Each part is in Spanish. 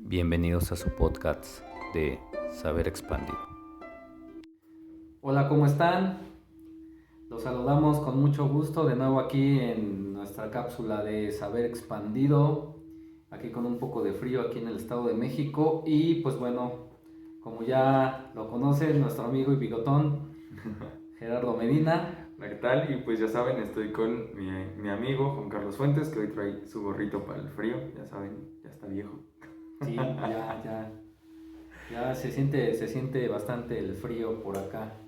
Bienvenidos a su podcast de Saber Expandido. Hola, ¿cómo están? Los saludamos con mucho gusto de nuevo aquí en nuestra cápsula de Saber Expandido, aquí con un poco de frío aquí en el Estado de México y pues bueno, como ya lo conocen, nuestro amigo y bigotón Gerardo Medina. Hola, ¿qué tal? Y pues ya saben, estoy con mi amigo Juan Carlos Fuentes, que hoy trae su gorrito para el frío, ya saben, ya está viejo. Sí, ya se siente bastante el frío por acá.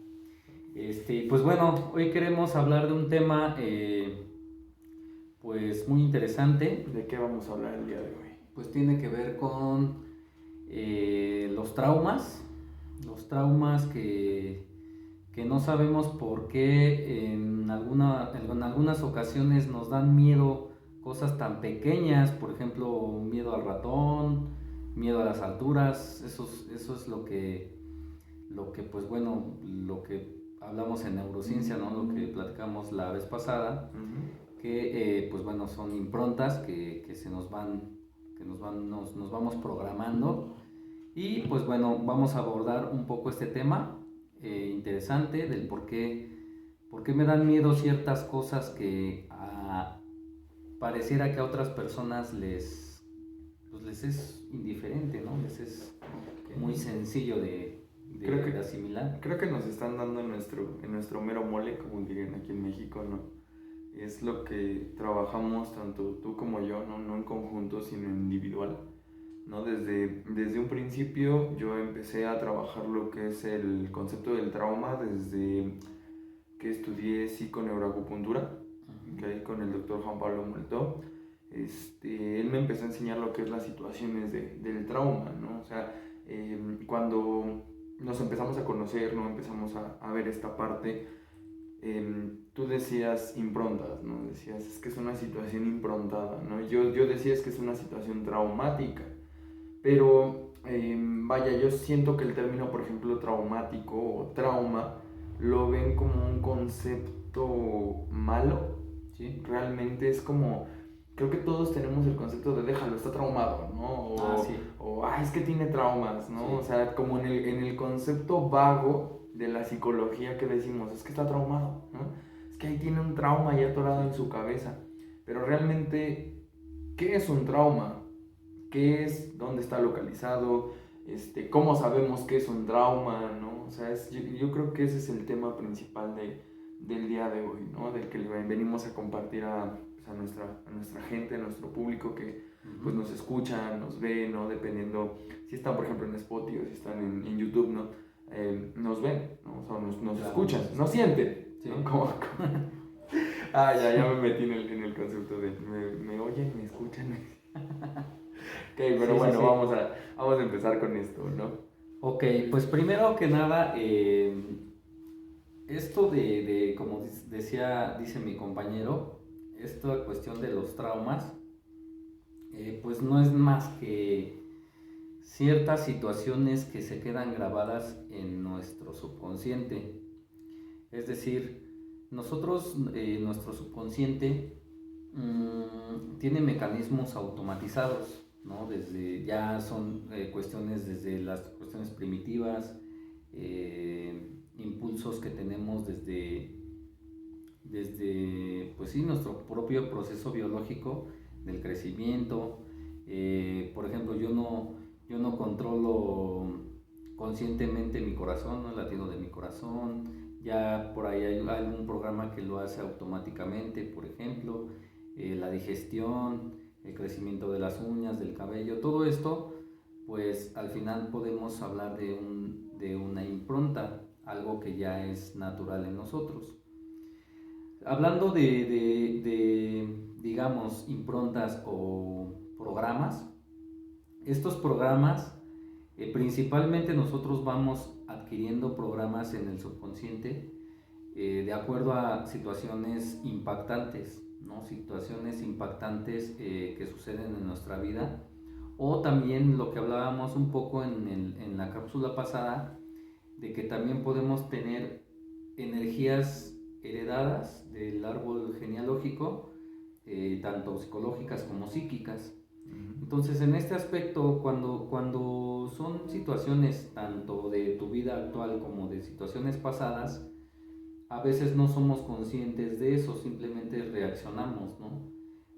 Pues bueno, hoy queremos hablar de un tema pues muy interesante. ¿De qué vamos a hablar el día de hoy? Pues tiene que ver con los traumas que no sabemos por qué en algunas ocasiones nos dan miedo cosas tan pequeñas, por ejemplo, miedo al ratón, miedo a las alturas. Eso es lo que pues bueno, lo que hablamos en neurociencia, ¿no? Lo que platicamos la vez pasada, que pues bueno, son improntas que se nos nos vamos programando. Y pues bueno, vamos a abordar un poco este tema interesante del por qué me dan miedo ciertas cosas que pareciera que a otras personas pues les es indiferente, ¿no? Les es muy sencillo de asimilar. Creo que nos están dando en nuestro mero mole, como dirían aquí en México, ¿no? Es lo que trabajamos tanto tú como yo, no en conjunto, sino individual, ¿no? Desde un principio yo empecé a trabajar lo que es el concepto del trauma desde que estudié psiconeuroacupuntura, ¿okay? Con el doctor Juan Pablo Moltó. Él me empezó a enseñar lo que es las situaciones del trauma, ¿no? O sea, cuando nos empezamos a conocer, ¿no? Empezamos a ver esta parte. Tú decías improntas, ¿no? Decías, es que es una situación improntada, ¿no? Yo decía, es que es una situación traumática. Pero, vaya, yo siento que el término, por ejemplo, traumático o trauma, lo ven como un concepto malo. ¿Sí? Realmente es como, creo que todos tenemos el concepto de déjalo, está traumado, ¿no? Sí. Es que tiene traumas, ¿no? Sí. O sea, como en el concepto vago de la psicología que decimos, es que está traumado, ¿no? Es que ahí tiene un trauma ya atorado en su cabeza. Pero realmente, ¿qué es un trauma? ¿Qué es? ¿Dónde está localizado? ¿Cómo sabemos qué es un trauma? ¿No? O sea, yo creo que ese es el tema principal del día de hoy, ¿no? Del que venimos a compartir a nuestra gente, a nuestro público que pues nos escucha, nos ve, ¿no? Dependiendo si están, por ejemplo, en Spotify o si están en YouTube, ¿no? Nos ven, ¿no? O sea, nos Claro. escuchan, nos sienten, Sí. ¿no? Ya me metí en el concepto de me oyen, me escuchan. Ok, pero Sí, bueno, sí. vamos a empezar con esto, ¿no? Ok, pues primero que nada, esto como dice mi compañero, esta cuestión de los traumas, pues no es más que ciertas situaciones que se quedan grabadas en nuestro subconsciente. Es decir, nuestro subconsciente tiene mecanismos automatizados, ¿no? Ya son cuestiones desde las cuestiones primitivas, impulsos que tenemos desde pues sí, nuestro propio proceso biológico del crecimiento. Por ejemplo, yo no controlo conscientemente mi corazón, ¿no? El latido de mi corazón. Ya por ahí hay algún programa que lo hace automáticamente, por ejemplo, la digestión, el crecimiento de las uñas, del cabello, todo esto, pues al final podemos hablar de una impronta, algo que ya es natural en nosotros. Hablando digamos, improntas o programas, estos programas, principalmente nosotros vamos adquiriendo programas en el subconsciente de acuerdo a situaciones impactantes, ¿no? Situaciones impactantes que suceden en nuestra vida, o también lo que hablábamos un poco en la cápsula pasada, de que también podemos tener energías heredadas del árbol genealógico, tanto psicológicas como psíquicas. Entonces, en este aspecto, cuando son situaciones tanto de tu vida actual como de situaciones pasadas, a veces no somos conscientes de eso, simplemente reaccionamos, ¿no?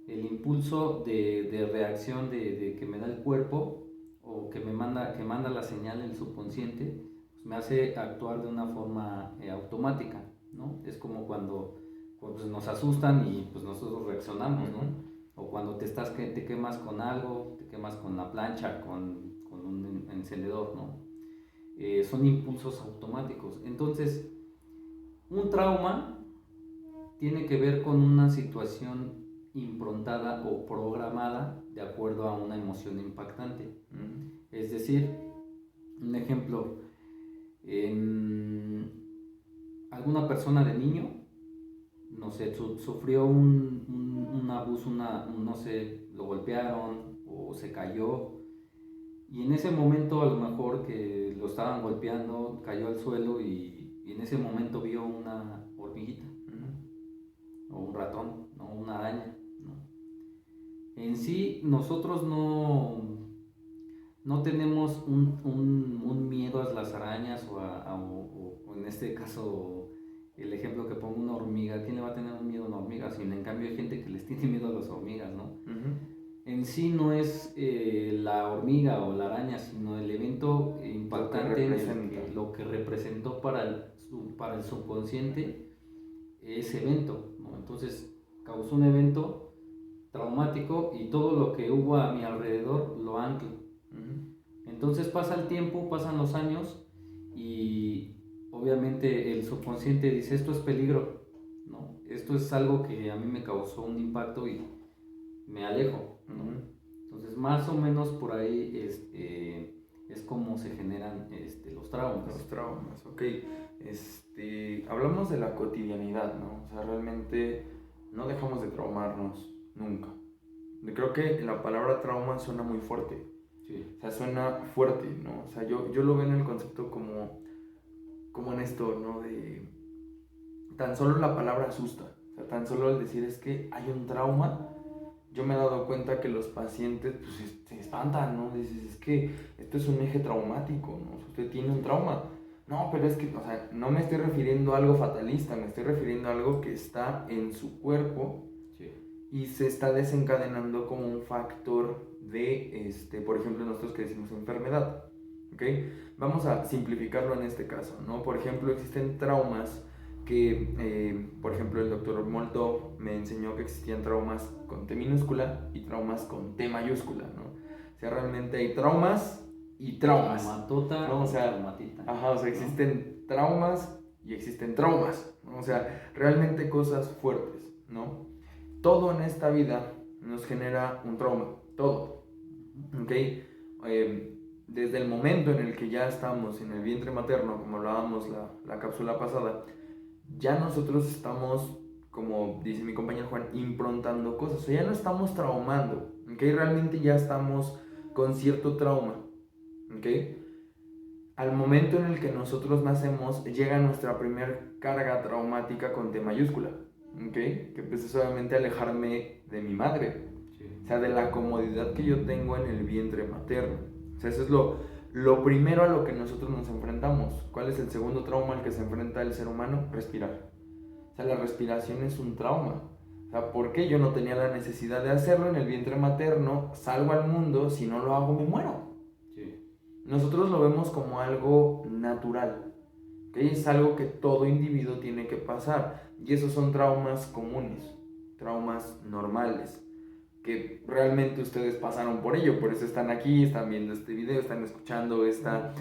El impulso de reacción de que me da el cuerpo o que manda la señal el subconsciente, pues me hace actuar de una forma automática, ¿no? Es como cuando pues, nos asustan y pues nosotros reaccionamos, ¿no? O cuando te quemas con algo, te quemas con la plancha, con un encendedor, ¿no? Son impulsos automáticos. Entonces, un trauma tiene que ver con una situación improntada o programada de acuerdo a una emoción impactante. Es decir, un ejemplo, alguna persona de niño, no sé, sufrió un abuso, no sé, lo golpearon o se cayó, y en ese momento a lo mejor que lo estaban golpeando, cayó al suelo y en ese momento vio una hormiguita, o un ratón, ¿no? Una araña, ¿no? En sí, nosotros no tenemos un miedo a las arañas o en este caso, el ejemplo que pongo, una hormiga. ¿Quién le va a tener un miedo a una hormiga? Sino en cambio hay gente que les tiene miedo a las hormigas, ¿no? En sí no es la hormiga o la araña, sino el evento impactante, lo que representó para el subconsciente ese evento, ¿no? Entonces causó un evento traumático y todo lo que hubo a mi alrededor lo ancla. Entonces pasa el tiempo, pasan los años y obviamente el subconsciente dice, esto es peligro, ¿no? Esto es algo que a mí me causó un impacto y me alejo, ¿no? Entonces más o menos por ahí es como se generan los traumas. Los traumas, ok. Hablamos de la cotidianidad, ¿no? O sea, realmente no dejamos de traumarnos nunca. Creo que la palabra trauma suena muy fuerte. Sí. O sea, suena fuerte, ¿no? O sea, yo lo veo en el concepto como en esto, ¿no? De tan solo la palabra asusta. O sea, tan solo el decir es que hay un trauma. Yo me he dado cuenta que los pacientes pues, se espantan, ¿no? Dices, es que esto es un eje traumático, ¿no? Usted tiene un trauma. No, pero es que, o sea, no me estoy refiriendo a algo fatalista, me estoy refiriendo a algo que está en su cuerpo. Sí. Y se está desencadenando como un factor de, por ejemplo, nosotros que decimos enfermedad, ¿ok? Vamos a simplificarlo en este caso, ¿no? Por ejemplo, existen traumas que, por ejemplo, el doctor Moltov me enseñó que existían traumas con T minúscula y traumas con T mayúscula, ¿no? O sea, realmente hay traumas y traumas, Traumatota, ¿no? O sea, traumatita. ajá, o sea, existen traumas y existen traumas, ¿no? O sea, realmente cosas fuertes, ¿no? Todo en esta vida nos genera un trauma, todo, ¿ok? Desde el momento en el que ya estamos en el vientre materno, como hablábamos la cápsula pasada, ya nosotros estamos, como dice mi compañero Juan, improntando cosas, o sea, ya no estamos traumando, ¿ok? Realmente ya estamos con cierto trauma, ¿ok? Al momento en el que nosotros nacemos, llega nuestra primera carga traumática con T mayúscula, ¿ok? Que pues es obviamente alejarme de mi madre, Sí. o sea, de la comodidad que yo tengo en el vientre materno. O sea, eso es lo primero a lo que nosotros nos enfrentamos. ¿Cuál es el segundo trauma al que se enfrenta el ser humano? Respirar. O sea, la respiración es un trauma. O sea, ¿por qué yo no tenía la necesidad de hacerlo en el vientre materno? Salgo al mundo, si no lo hago me muero. Sí. Nosotros lo vemos como algo natural, ¿okay? Es algo que todo individuo tiene que pasar. Y esos son traumas comunes, traumas normales, que realmente ustedes pasaron por ello, por eso están aquí, están viendo este video, están escuchando esta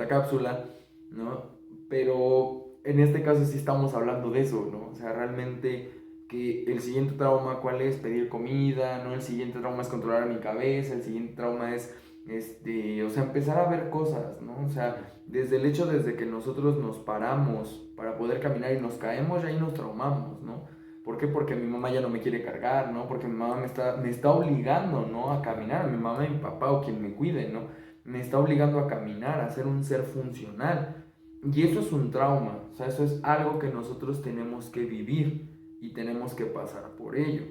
cápsula, ¿no? Pero en este caso sí estamos hablando de eso, ¿no? O sea, realmente que el siguiente trauma, ¿cuál es? Pedir comida, ¿no? El siguiente trauma es controlar mi cabeza, el siguiente trauma es, o sea, empezar a ver cosas, ¿no? O sea, desde que nosotros nos paramos para poder caminar y nos caemos, ya ahí nos traumamos, ¿no? ¿Por qué? Porque mi mamá ya no me quiere cargar, ¿no? Porque mi mamá me está obligando, ¿no? A caminar, mi mamá y mi papá o quien me cuide, ¿no? Me está obligando a caminar, a ser un ser funcional. Y eso es un trauma, o sea, eso es algo que nosotros tenemos que vivir y tenemos que pasar por ello.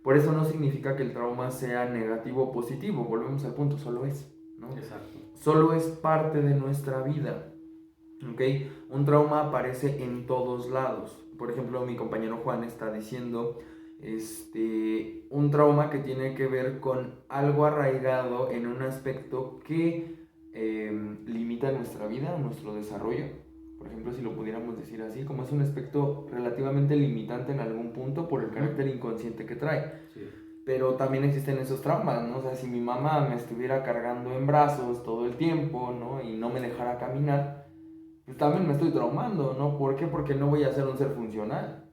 Por eso no significa que el trauma sea negativo o positivo, volvemos al punto, solo es, ¿no? Exacto. Solo es parte de nuestra vida, ¿ok? Un trauma aparece en todos lados. Por ejemplo, mi compañero Juan está diciendo un trauma que tiene que ver con algo arraigado en un aspecto que limita nuestra vida, nuestro desarrollo. Por ejemplo, si lo pudiéramos decir así, como es un aspecto relativamente limitante en algún punto por el carácter inconsciente que trae. Sí. Pero también existen esos traumas, ¿no? O sea, si mi mamá me estuviera cargando en brazos todo el tiempo, ¿no? Y no me dejara caminar, pues también me estoy traumando, ¿no? ¿Por qué? Porque no voy a ser un ser funcional.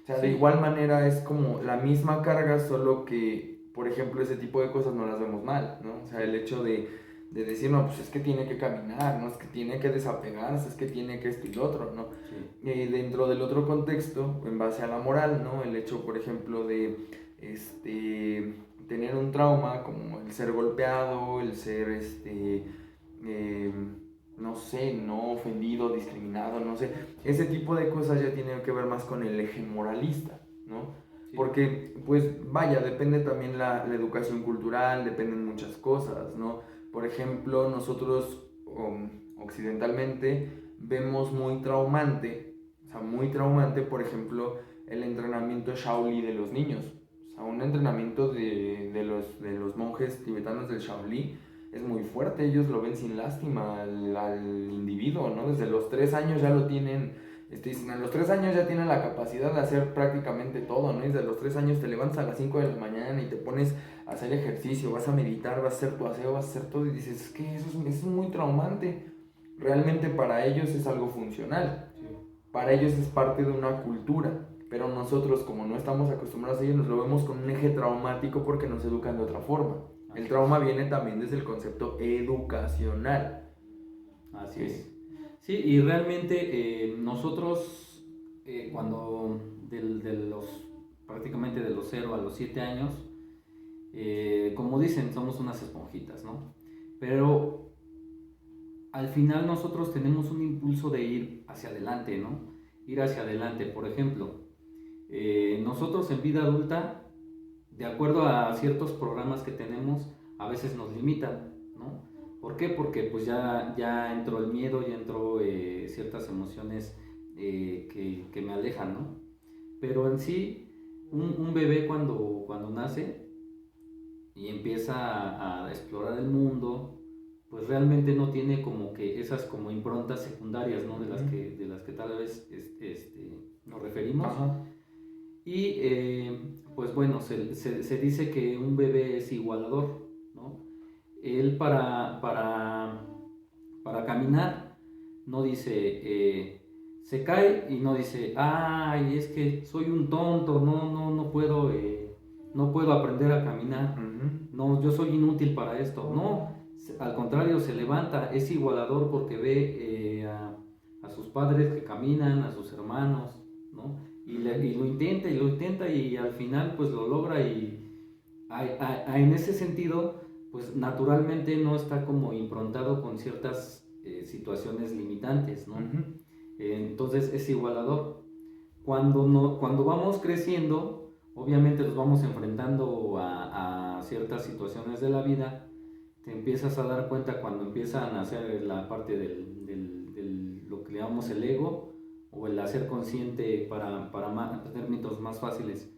O sea, Sí. de igual manera es como la misma carga, solo que, por ejemplo, ese tipo de cosas no las vemos mal, ¿no? O sea, el hecho de decir, no, pues es que tiene que caminar, ¿no? Es que tiene que desapegarse, es que tiene que esto y lo otro, ¿no? Sí. Dentro del otro contexto, en base a la moral, ¿no? El hecho, por ejemplo, de tener un trauma como el ser golpeado, el ser, no sé, no ofendido, discriminado, no sé. Ese tipo de cosas ya tienen que ver más con el eje moralista, ¿no? Sí. Porque, pues, vaya, depende también la educación cultural, dependen muchas cosas, ¿no? Por ejemplo, nosotros occidentalmente vemos muy traumante, por ejemplo, el entrenamiento Shaolin de los niños. O sea, un entrenamiento de los monjes tibetanos del Shaolin es muy fuerte, ellos lo ven sin lástima al individuo, ¿no? Desde los 3 años ya lo tienen, dicen, a los 3 años ya tienen la capacidad de hacer prácticamente todo, ¿no? Y desde los 3 años te levantas a las 5 de la mañana y te pones a hacer ejercicio, vas a meditar, vas a hacer tu aseo, vas a hacer todo y dices, es que eso es muy traumante. Realmente para ellos es algo funcional, Sí. para ellos es parte de una cultura, pero nosotros como no estamos acostumbrados a ello nos lo vemos con un eje traumático porque nos educan de otra forma. El trauma viene también desde el concepto educacional. Así es. Sí, y realmente nosotros cuando prácticamente de los 0 a los 7 años, como dicen, somos unas esponjitas, ¿no? Pero al final nosotros tenemos un impulso de ir hacia adelante, ¿no? Ir hacia adelante. Por ejemplo, nosotros en vida adulta, de acuerdo a ciertos programas que tenemos, a veces nos limitan, ¿no? ¿Por qué? Porque pues ya entró el miedo, ya entró ciertas emociones que me alejan, ¿no? Pero en sí, un bebé cuando nace y empieza a explorar el mundo, pues realmente no tiene como que esas como improntas secundarias, ¿no? De las que tal vez nos referimos. Ajá. Y pues bueno, se dice que un bebé es igualador, ¿no? Él para caminar no dice, se cae y no dice, ay, es que soy un tonto, no puedo aprender a caminar, no, yo soy inútil para esto. No, al contrario, se levanta, es igualador porque ve a sus padres que caminan, a sus hermanos, ¿no? Y lo intenta y al final pues lo logra y en ese sentido pues naturalmente no está como improntado con ciertas situaciones limitantes, ¿no? Entonces es igualador. Cuando vamos creciendo, obviamente nos vamos enfrentando a ciertas situaciones de la vida, te empiezas a dar cuenta cuando empiezan a hacer la parte lo que le llamamos el ego, o el hacer consciente para términos más fáciles.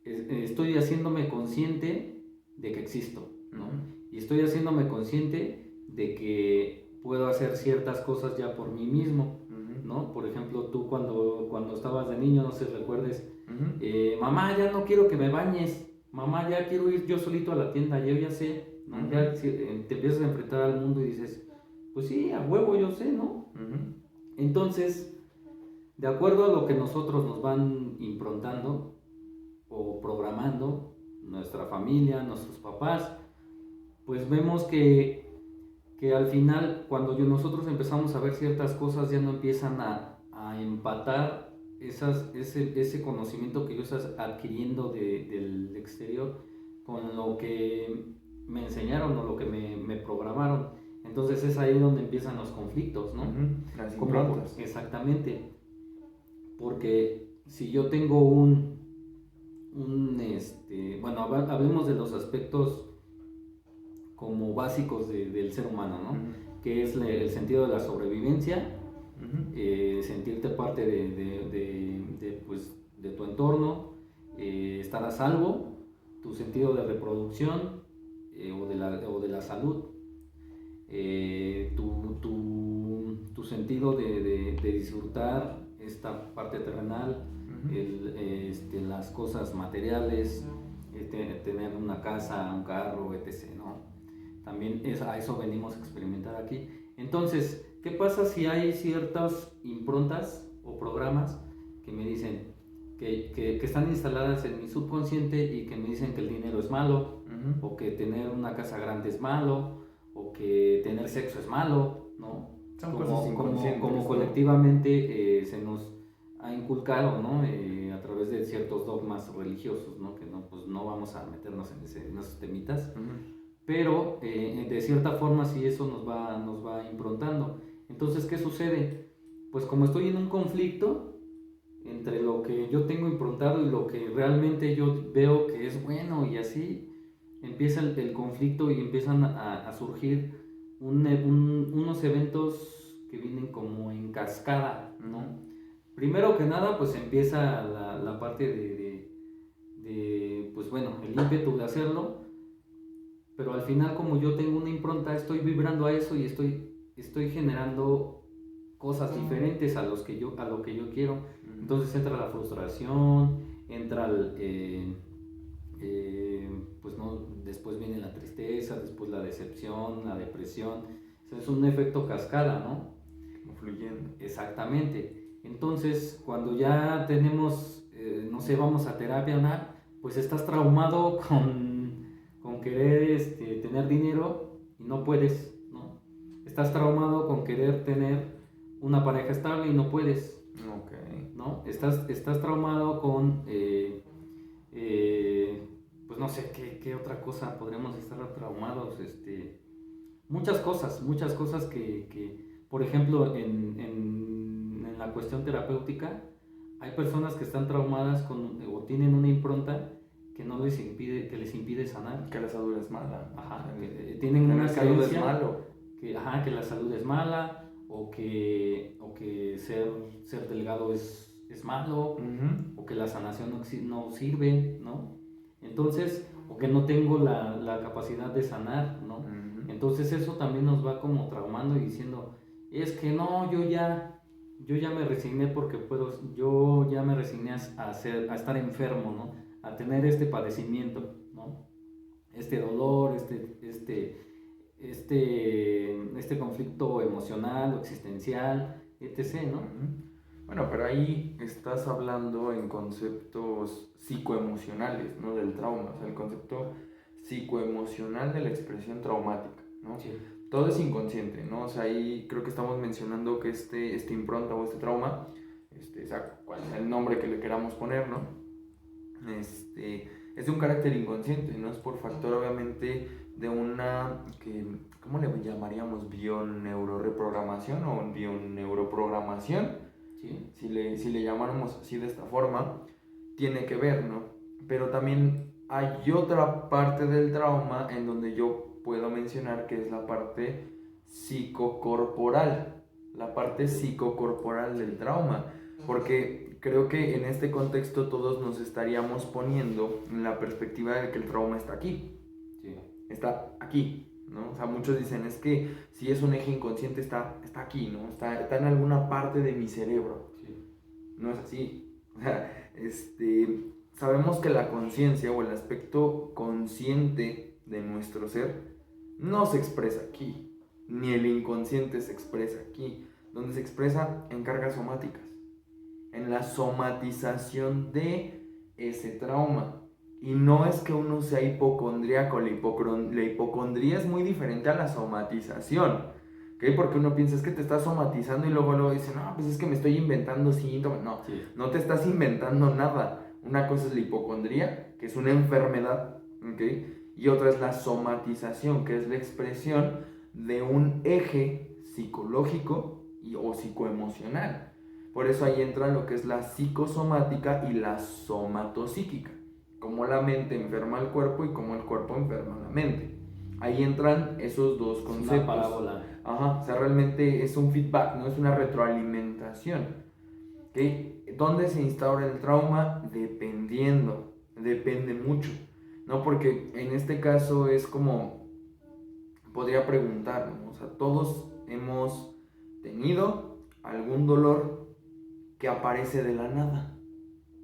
Estoy haciéndome consciente de que existo, ¿no? Y estoy haciéndome consciente de que puedo hacer ciertas cosas ya por mí mismo, ¿no? Por ejemplo, tú cuando estabas de niño, no sé si recuerdes, mamá, ya no quiero que me bañes, mamá, ya quiero ir yo solito a la tienda, yo ya sé, ¿no? Ya te empiezas a enfrentar al mundo y dices, pues sí, a huevo yo sé, ¿no? Entonces, de acuerdo a lo que nosotros nos van improntando o programando, nuestra familia, nuestros papás, pues vemos que al final, cuando nosotros empezamos a ver ciertas cosas, ya no empiezan a empatar ese conocimiento que yo estás adquiriendo del exterior con lo que me enseñaron o lo que me programaron. Entonces es ahí donde empiezan los conflictos, ¿no? Las improntas. Exactamente. Porque si yo tengo un bueno, hablemos de los aspectos como básicos del ser humano, ¿no? Uh-huh. Que es el sentido de la sobrevivencia, Uh-huh. sentirte parte pues, de tu entorno, estar a salvo, tu sentido de reproducción o de la salud, tu sentido de disfrutar esta parte terrenal, Uh-huh. las cosas materiales, tener una casa, un carro, etc., ¿no? También a eso venimos a experimentar aquí. Entonces, ¿qué pasa si hay ciertas improntas o programas que me dicen que están instaladas en mi subconsciente y que me dicen que el dinero es malo, Uh-huh. o que tener una casa grande es malo, o que tener sexo es malo, ¿no? Son cosas inconscientes, como ¿no? colectivamente se nos ha inculcado, ¿no? A través de ciertos dogmas religiosos, ¿no? Que pues no vamos a meternos en esos temitas. Uh-huh. Pero de cierta forma sí eso nos va improntando. Entonces, ¿qué sucede? Pues como estoy en un conflicto entre lo que yo tengo improntado y lo que realmente yo veo que es bueno, y así empieza el conflicto y empiezan a surgir unos eventos que vienen como en cascada, ¿no? Uh-huh. Primero que nada, pues empieza la parte pues bueno, el ímpetu de hacerlo. Pero al final, como yo tengo una impronta, estoy vibrando a eso y estoy generando cosas diferentes a lo que yo quiero. Entonces entra la frustración, entra pues no, después viene la tristeza, después la decepción, la depresión. O sea, es un efecto cascada, ¿no? Fluyendo. Exactamente. Entonces, cuando ya tenemos, no sé, vamos a terapia, ¿no? Pues estás traumado con querer tener dinero y no puedes, ¿no? Estás traumado con querer tener una pareja estable y no puedes, Okay. ¿no? Estás traumado con, pues no sé, ¿qué otra cosa podríamos estar traumados? Muchas cosas que por ejemplo, en la cuestión terapéutica, hay personas que están traumadas o tienen una impronta que les impide sanar. Que la salud es mala. Ajá, que tienen una salud es creencia malo. que la salud es mala, o que ser delgado es malo, Uh-huh. o que la sanación no sirve, ¿no? Entonces, o que no tengo la capacidad de sanar, ¿no? Uh-huh. Entonces eso también nos va como traumando y diciendo, es que no, yo ya me resigné porque yo ya me resigné a estar enfermo, ¿no? A tener este padecimiento, ¿no? Este dolor, este conflicto emocional o existencial, etc., ¿no? Uh-huh. Bueno, pero ahí estás hablando en conceptos psicoemocionales, ¿no? Del trauma, o sea, el concepto psicoemocional de la expresión traumática, ¿no? Sí. Todo es inconsciente, ¿no? O sea, ahí creo que estamos mencionando que este impronta o este trauma, sea cual sea el nombre que le queramos poner, ¿no? Es de un carácter inconsciente, ¿no? Es por factor, obviamente, de una, ¿cómo le llamaríamos? Bioneuroreprogramación o bioneuroprogramación. Sí. Si le llamáramos así de esta forma, tiene que ver, ¿no? Pero también hay otra parte del trauma en donde yo puedo mencionar que es la parte psicocorporal, del trauma, porque creo que en este contexto todos nos estaríamos poniendo en la perspectiva de que el trauma está aquí, Sí. está aquí, ¿no? O sea, muchos dicen, es que si es un eje inconsciente está aquí, ¿no? Está en alguna parte de mi cerebro. Sí. No es así. O sea, sabemos que la conciencia o el aspecto consciente de nuestro ser no se expresa aquí, ni el inconsciente se expresa aquí, donde se expresa en cargas somáticas, en la somatización de ese trauma. Y no es que uno sea hipocondríaco, la hipocondría es muy diferente a la somatización, ¿ok? Porque uno piensa es que te estás somatizando y luego dice, no, pues es que me estoy inventando síntomas. No, Sí. no te estás inventando nada. Una cosa es la hipocondría, que es una enfermedad, ¿ok? Y otra es la somatización, que es la expresión de un eje psicológico o psicoemocional. Por eso ahí entra lo que es la psicosomática y la somatopsíquica, cómo la mente enferma al cuerpo y cómo el cuerpo enferma la mente. Ahí entran esos dos conceptos. Es una parábola. Ajá, o sea, realmente es un feedback, no es una retroalimentación. ¿Okay? ¿Dónde se instaura el trauma? Depende mucho, ¿no? Porque en este caso es como, podría preguntar, ¿no? O sea, todos hemos tenido algún dolor que aparece de la nada,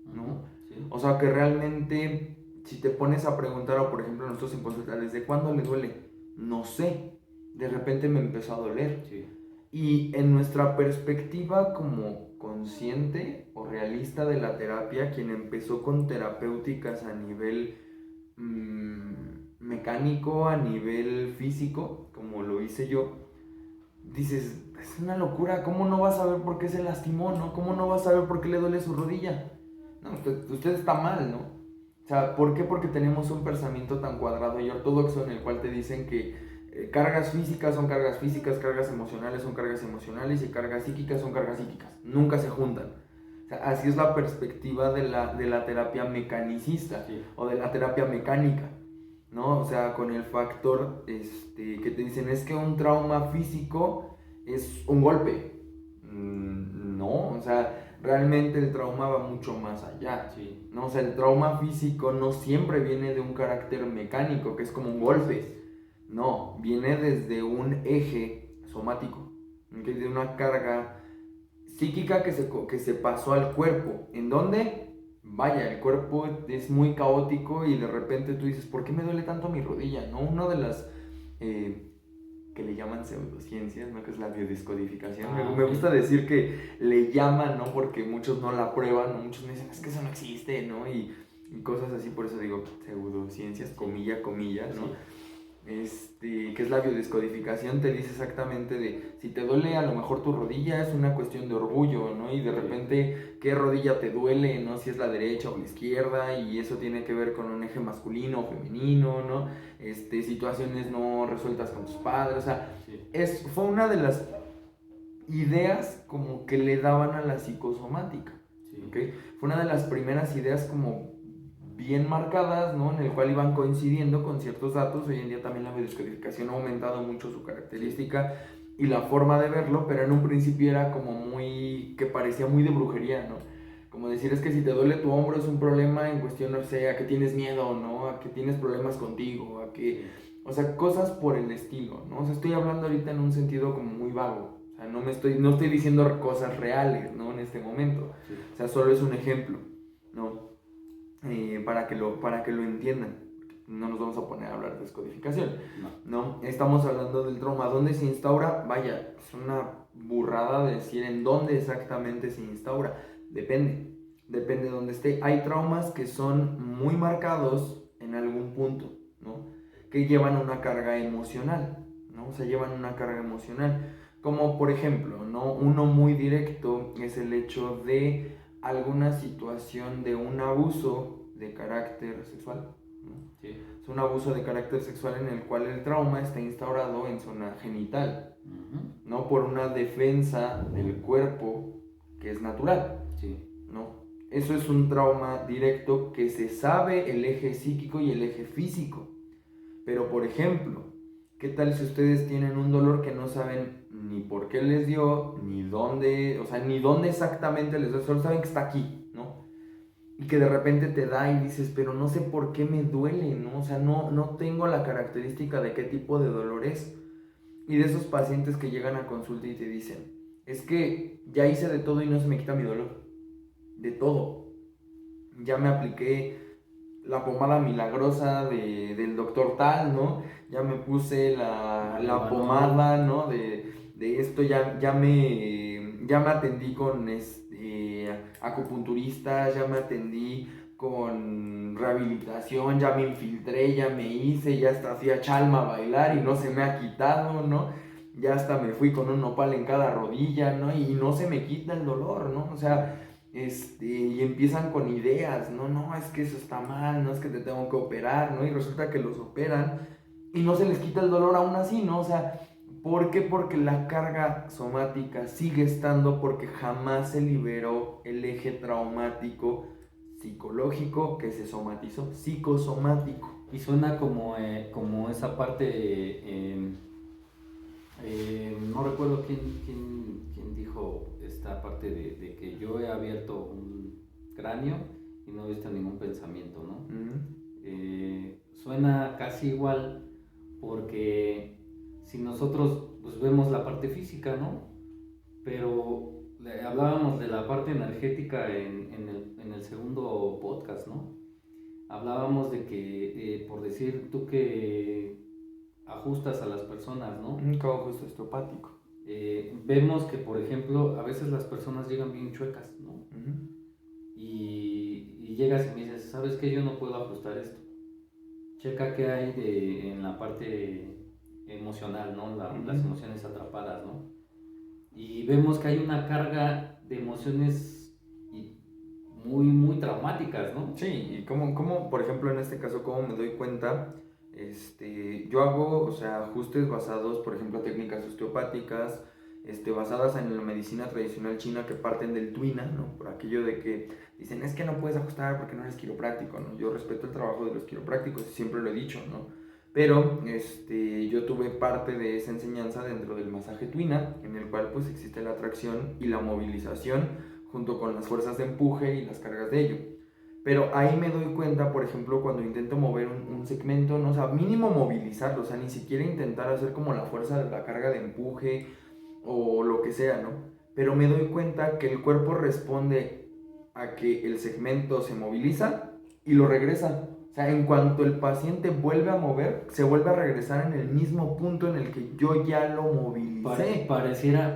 ¿no? Sí. O sea, que realmente, si te pones a preguntar, o por ejemplo nosotros en consulta, ¿desde cuándo le duele? No sé, de repente me empezó a doler. Sí. Y en nuestra perspectiva como consciente o realista de la terapia, quien empezó con terapéuticas a nivel mecánico, a nivel físico, como lo hice yo, dices, es una locura, ¿cómo no vas a ver por qué se lastimó, no? ¿Cómo no vas a ver por qué le duele su rodilla? No, usted está mal, ¿no? O sea, ¿por qué? Porque tenemos un pensamiento tan cuadrado y ortodoxo en el cual te dicen que cargas físicas son cargas físicas, cargas emocionales son cargas emocionales y cargas psíquicas son cargas psíquicas. Nunca se juntan. O sea, así es la perspectiva de la terapia mecanicista, sí, o de la terapia mecánica, ¿no? O sea, con el factor que te dicen es que un trauma físico es un golpe. No, o sea, realmente el trauma va mucho más allá, sí, ¿no? O sea, el trauma físico no siempre viene de un carácter mecánico, que es como un golpe. No, viene desde un eje somático, ¿okay? De una carga psíquica que se pasó al cuerpo. ¿En dónde? Vaya, el cuerpo es muy caótico y de repente tú dices, ¿por qué me duele tanto mi rodilla? ¿No? Una de las que le llaman pseudociencias, ¿no? Que es la biodescodificación. Me gusta decir que le llaman, ¿no? Porque muchos no la prueban, ¿no? Muchos me dicen, es que eso no existe, ¿no? Y cosas así, por eso digo pseudociencias, comilla, ¿no? Sí. Que es la biodescodificación, te dice exactamente de si te duele a lo mejor tu rodilla es una cuestión de orgullo, ¿no? Y de repente qué rodilla te duele, ¿no? Si es la derecha o la izquierda, y eso tiene que ver con un eje masculino o femenino, ¿no? Situaciones no resueltas con tus padres, o sea, sí. Fue una de las ideas como que le daban a la psicosomática, sí. ¿Okay? Fue una de las primeras ideas como bien marcadas, ¿no? En el cual iban coincidiendo con ciertos datos. Hoy en día también la biodescodificación ha aumentado mucho su característica y la forma de verlo, pero en un principio era como muy, que parecía muy de brujería, ¿no? Como decir, es que si te duele tu hombro es un problema en cuestión, no sé, a que tienes miedo, ¿no? A que tienes problemas contigo, a que, o sea, cosas por el estilo, ¿no? O sea, estoy hablando ahorita en un sentido como muy vago, o sea, no estoy diciendo cosas reales, ¿no? En este momento, sí. O sea, solo es un ejemplo, ¿no? Para que lo entiendan. No nos vamos a poner a hablar de descodificación, no. Estamos hablando del trauma. ¿Dónde se instaura? Vaya, es una burrada decir en dónde exactamente se instaura. Depende de dónde esté. Hay traumas que son muy marcados en algún punto, ¿no? Que llevan una carga emocional, ¿no? O sea, llevan una carga emocional. Como por ejemplo, ¿no? Uno muy directo es el hecho de alguna situación de un abuso de carácter sexual, ¿no? Sí. Es un abuso de carácter sexual en el cual el trauma está instaurado en zona genital, ¿no? Por una defensa del cuerpo que es natural, sí. ¿No? Eso es un trauma directo que se sabe el eje psíquico y el eje físico. Pero por ejemplo, ¿qué tal si ustedes tienen un dolor que no saben ni por qué les dio, ni dónde, o sea, ni dónde exactamente les dio, solo saben que está aquí, ¿no? Y que de repente te da y dices, pero no sé por qué me duele, ¿no? O sea, no tengo la característica de qué tipo de dolor es. Y de esos pacientes que llegan a consulta y te dicen, es que ya hice de todo y no se me quita mi dolor. De todo. Ya me apliqué la pomada milagrosa del doctor tal, ¿no? Ya me puse la pomada, ¿no? De esto, ya me atendí con acupunturistas, ya me atendí con rehabilitación, ya me infiltré, ya me hice, ya hasta hacía chalma a bailar y no se me ha quitado, ¿no? Ya hasta me fui con un nopal en cada rodilla, ¿no? Y no se me quita el dolor, ¿no? O sea, y empiezan con ideas, no, es que eso está mal, no es que te tengo que operar, ¿no? Y resulta que los operan y no se les quita el dolor aún así, ¿no? O sea, ¿por qué? Porque la carga somática sigue estando porque jamás se liberó el eje traumático psicológico que se somatizó, psicosomático. Y suena como esa parte, no recuerdo quién dijo esta parte de que yo he abierto un cráneo y no he visto ningún pensamiento, ¿no? Suena casi igual porque si nosotros pues, vemos la parte física, ¿no? Pero hablábamos de la parte energética en el segundo podcast, ¿no? Hablábamos de que, por decir tú que ajustas a las personas, ¿no? Como ajuste osteopático. Vemos que, por ejemplo, a veces las personas llegan bien chuecas, ¿no? Uh-huh. Y llegas y me dices, ¿sabes qué? Yo no puedo ajustar esto. Checa qué hay en la parte emocional, ¿no? Las emociones atrapadas, ¿no? Y vemos que hay una carga de emociones muy, muy traumáticas, ¿no? Sí, y como por ejemplo en este caso, cómo me doy cuenta, yo hago, o sea, ajustes basados, por ejemplo, a técnicas osteopáticas, basadas en la medicina tradicional china que parten del tuina, ¿no? Por aquello de que dicen, es que no puedes ajustar porque no eres quiropráctico, ¿no? Yo respeto el trabajo de los quiroprácticos y siempre lo he dicho, ¿no? Pero yo tuve parte de esa enseñanza dentro del masaje tuina, en el cual pues existe la tracción y la movilización junto con las fuerzas de empuje y las cargas de ello. Pero ahí me doy cuenta, por ejemplo, cuando intento mover un segmento, ¿no? O sea, mínimo movilizarlo, o sea, ni siquiera intentar hacer como la fuerza de la carga de empuje o lo que sea, ¿no? Pero me doy cuenta que el cuerpo responde a que el segmento se moviliza y lo regresa. O sea, en cuanto el paciente vuelve a mover, se vuelve a regresar en el mismo punto en el que yo ya lo movilicé. Pareciera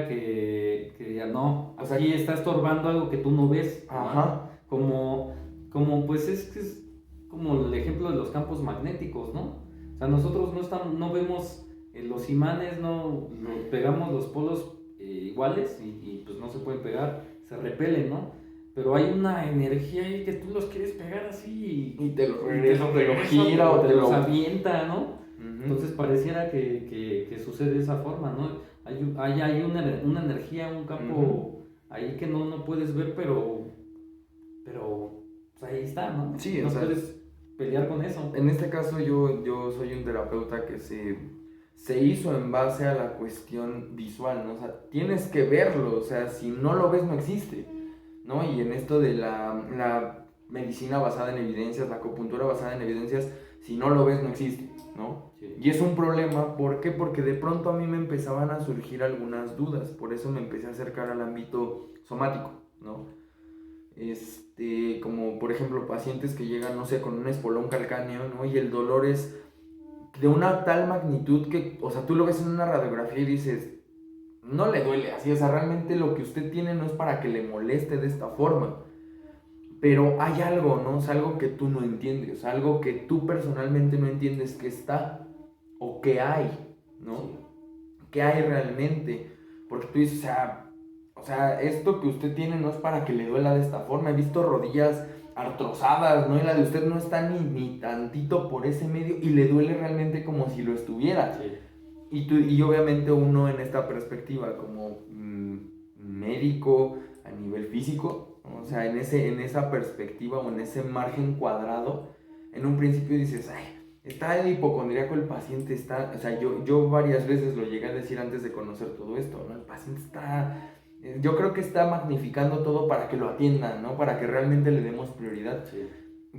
que ya no, o sea, aquí está estorbando algo que tú no ves. Ajá. Como pues es como el ejemplo de los campos magnéticos, ¿no? O sea, nosotros no vemos los imanes, no pegamos los polos iguales y pues no se pueden pegar, se repelen, ¿no? Pero hay una energía ahí que tú los quieres pegar así y te lo regresa, te lo gira o o te los avienta, ¿no? Entonces pareciera que sucede de esa forma, ¿no? Hay una energía, un campo ahí que no puedes ver, pero pues ahí está, ¿no? Sí, no puedes pelear con eso. En este caso yo soy un terapeuta que se hizo en base a la cuestión visual, ¿no? O sea, tienes que verlo, o sea, si no lo ves no existe, ¿no? Y en esto de la medicina basada en evidencias, la acupuntura basada en evidencias, si no lo ves no existe, ¿no? Sí. Y es un problema, ¿por qué? Porque de pronto a mí me empezaban a surgir algunas dudas, por eso me empecé a acercar al ámbito somático, ¿no? Como por ejemplo pacientes que llegan, no sé, con un espolón calcáneo, ¿no? Y el dolor es de una tal magnitud que, o sea, tú lo ves en una radiografía y dices, no le duele así, o sea, realmente lo que usted tiene no es para que le moleste de esta forma, pero hay algo, ¿no? O sea, algo que tú no entiendes, o sea, algo que tú personalmente no entiendes que está, o que hay, ¿no? Sí. ¿Qué hay realmente? Porque tú dices, o sea, esto que usted tiene no es para que le duela de esta forma. He visto rodillas artrozadas, ¿no? Y la de usted no está ni tantito por ese medio y le duele realmente como si lo estuviera. Sí. Y obviamente uno en esta perspectiva como médico a nivel físico, ¿no? O sea, en esa perspectiva o en ese margen cuadrado, en un principio dices, ay, está el hipocondríaco, el paciente está, o sea, yo varias veces lo llegué a decir antes de conocer todo esto, ¿no? El paciente está, yo creo que está magnificando todo para que lo atiendan, ¿no? Para que realmente le demos prioridad. Sí.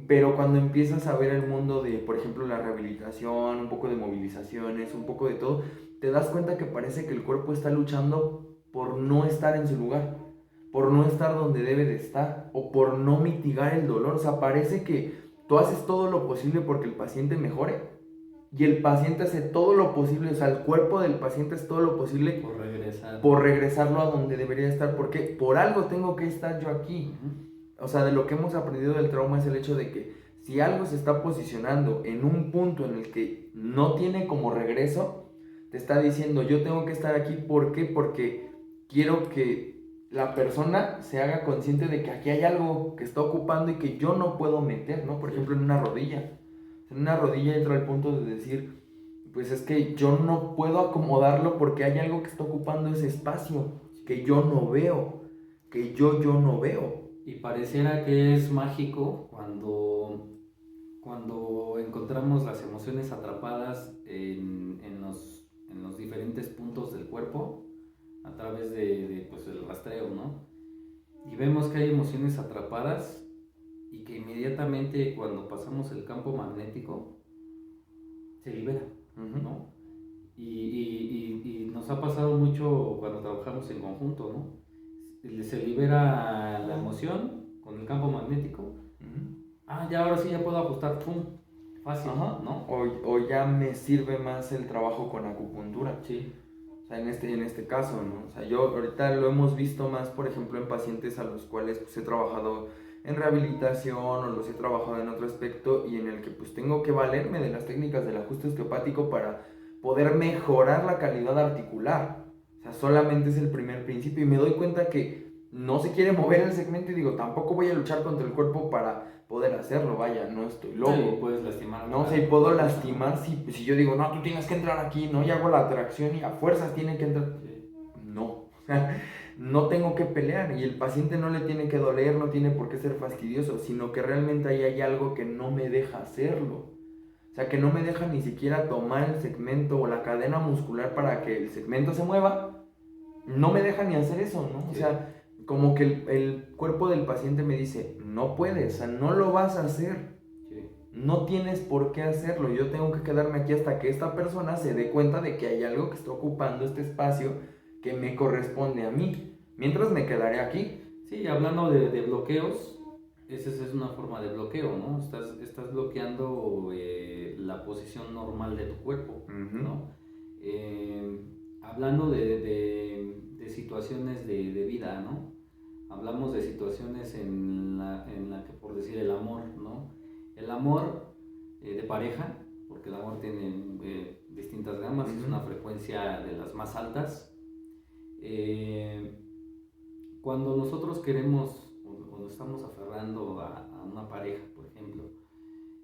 Pero cuando empiezas a ver el mundo de, por ejemplo, la rehabilitación, un poco de movilizaciones, un poco de todo, te das cuenta que parece que el cuerpo está luchando por no estar en su lugar, por no estar donde debe de estar, o por no mitigar el dolor. O sea, parece que tú haces todo lo posible porque el paciente mejore, y el paciente hace todo lo posible, o sea, el cuerpo del paciente hace todo lo posible por regresarlo a donde debería estar, porque por algo tengo que estar yo aquí. O sea, de lo que hemos aprendido del trauma es el hecho de que si algo se está posicionando en un punto en el que no tiene como regreso, te está diciendo, yo tengo que estar aquí. ¿Por qué? Porque quiero que la persona se haga consciente de que aquí hay algo que está ocupando y que yo no puedo meter, ¿no? Por ejemplo, en una rodilla. En una rodilla entra al punto de decir, pues es que yo no puedo acomodarlo porque hay algo que está ocupando ese espacio que yo no veo, que yo no veo. Y pareciera que es mágico cuando encontramos las emociones atrapadas en los diferentes puntos del cuerpo a través pues, el rastreo, ¿no? Y vemos que hay emociones atrapadas y que inmediatamente cuando pasamos el campo magnético se libera, ¿no? Y nos ha pasado mucho cuando trabajamos en conjunto, ¿no? Se libera la emoción con el campo magnético. Ya ahora sí ya puedo ajustar, pum, fácil, ¿no? O ya me sirve más el trabajo con acupuntura. Sí. O sea, en este caso, ¿no? O sea, yo ahorita lo hemos visto más, por ejemplo, en pacientes a los cuales pues he trabajado en rehabilitación o los he trabajado en otro aspecto y en el que pues tengo que valerme de las técnicas del ajuste osteopático para poder mejorar la calidad articular. O sea, solamente es el primer principio y me doy cuenta que no se quiere mover el segmento y digo, tampoco voy a luchar contra el cuerpo para poder hacerlo, vaya, no estoy loco. Sí, puedes lastimar. No, o sea, y puedo lastimar si yo digo, no, tú tienes que entrar aquí, ¿no? Y hago la tracción y a fuerzas tiene que entrar. Sí. No, o sea, no tengo que pelear y el paciente no le tiene que doler, no tiene por qué ser fastidioso, sino que realmente ahí hay algo que no me deja hacerlo. O sea, que no me deja ni siquiera tomar el segmento o la cadena muscular para que el segmento se mueva. No me deja ni hacer eso, ¿no? Sí. O sea, como que el cuerpo del paciente me dice, no puedes, o sea, no lo vas a hacer. Sí. No tienes por qué hacerlo. Yo tengo que quedarme aquí hasta que esta persona se dé cuenta de que hay algo que está ocupando este espacio que me corresponde a mí. Mientras me quedaré aquí. Sí, hablando de bloqueos, esa es una forma de bloqueo, ¿no? Estás bloqueando la posición normal de tu cuerpo, ¿no? Hablando de situaciones de vida, ¿no? Hablamos de situaciones en la que, por decir, el amor, ¿no? El amor de pareja, porque el amor tiene distintas gamas, es una frecuencia de las más altas. Cuando nosotros queremos o nos estamos aferrando a una pareja, por ejemplo,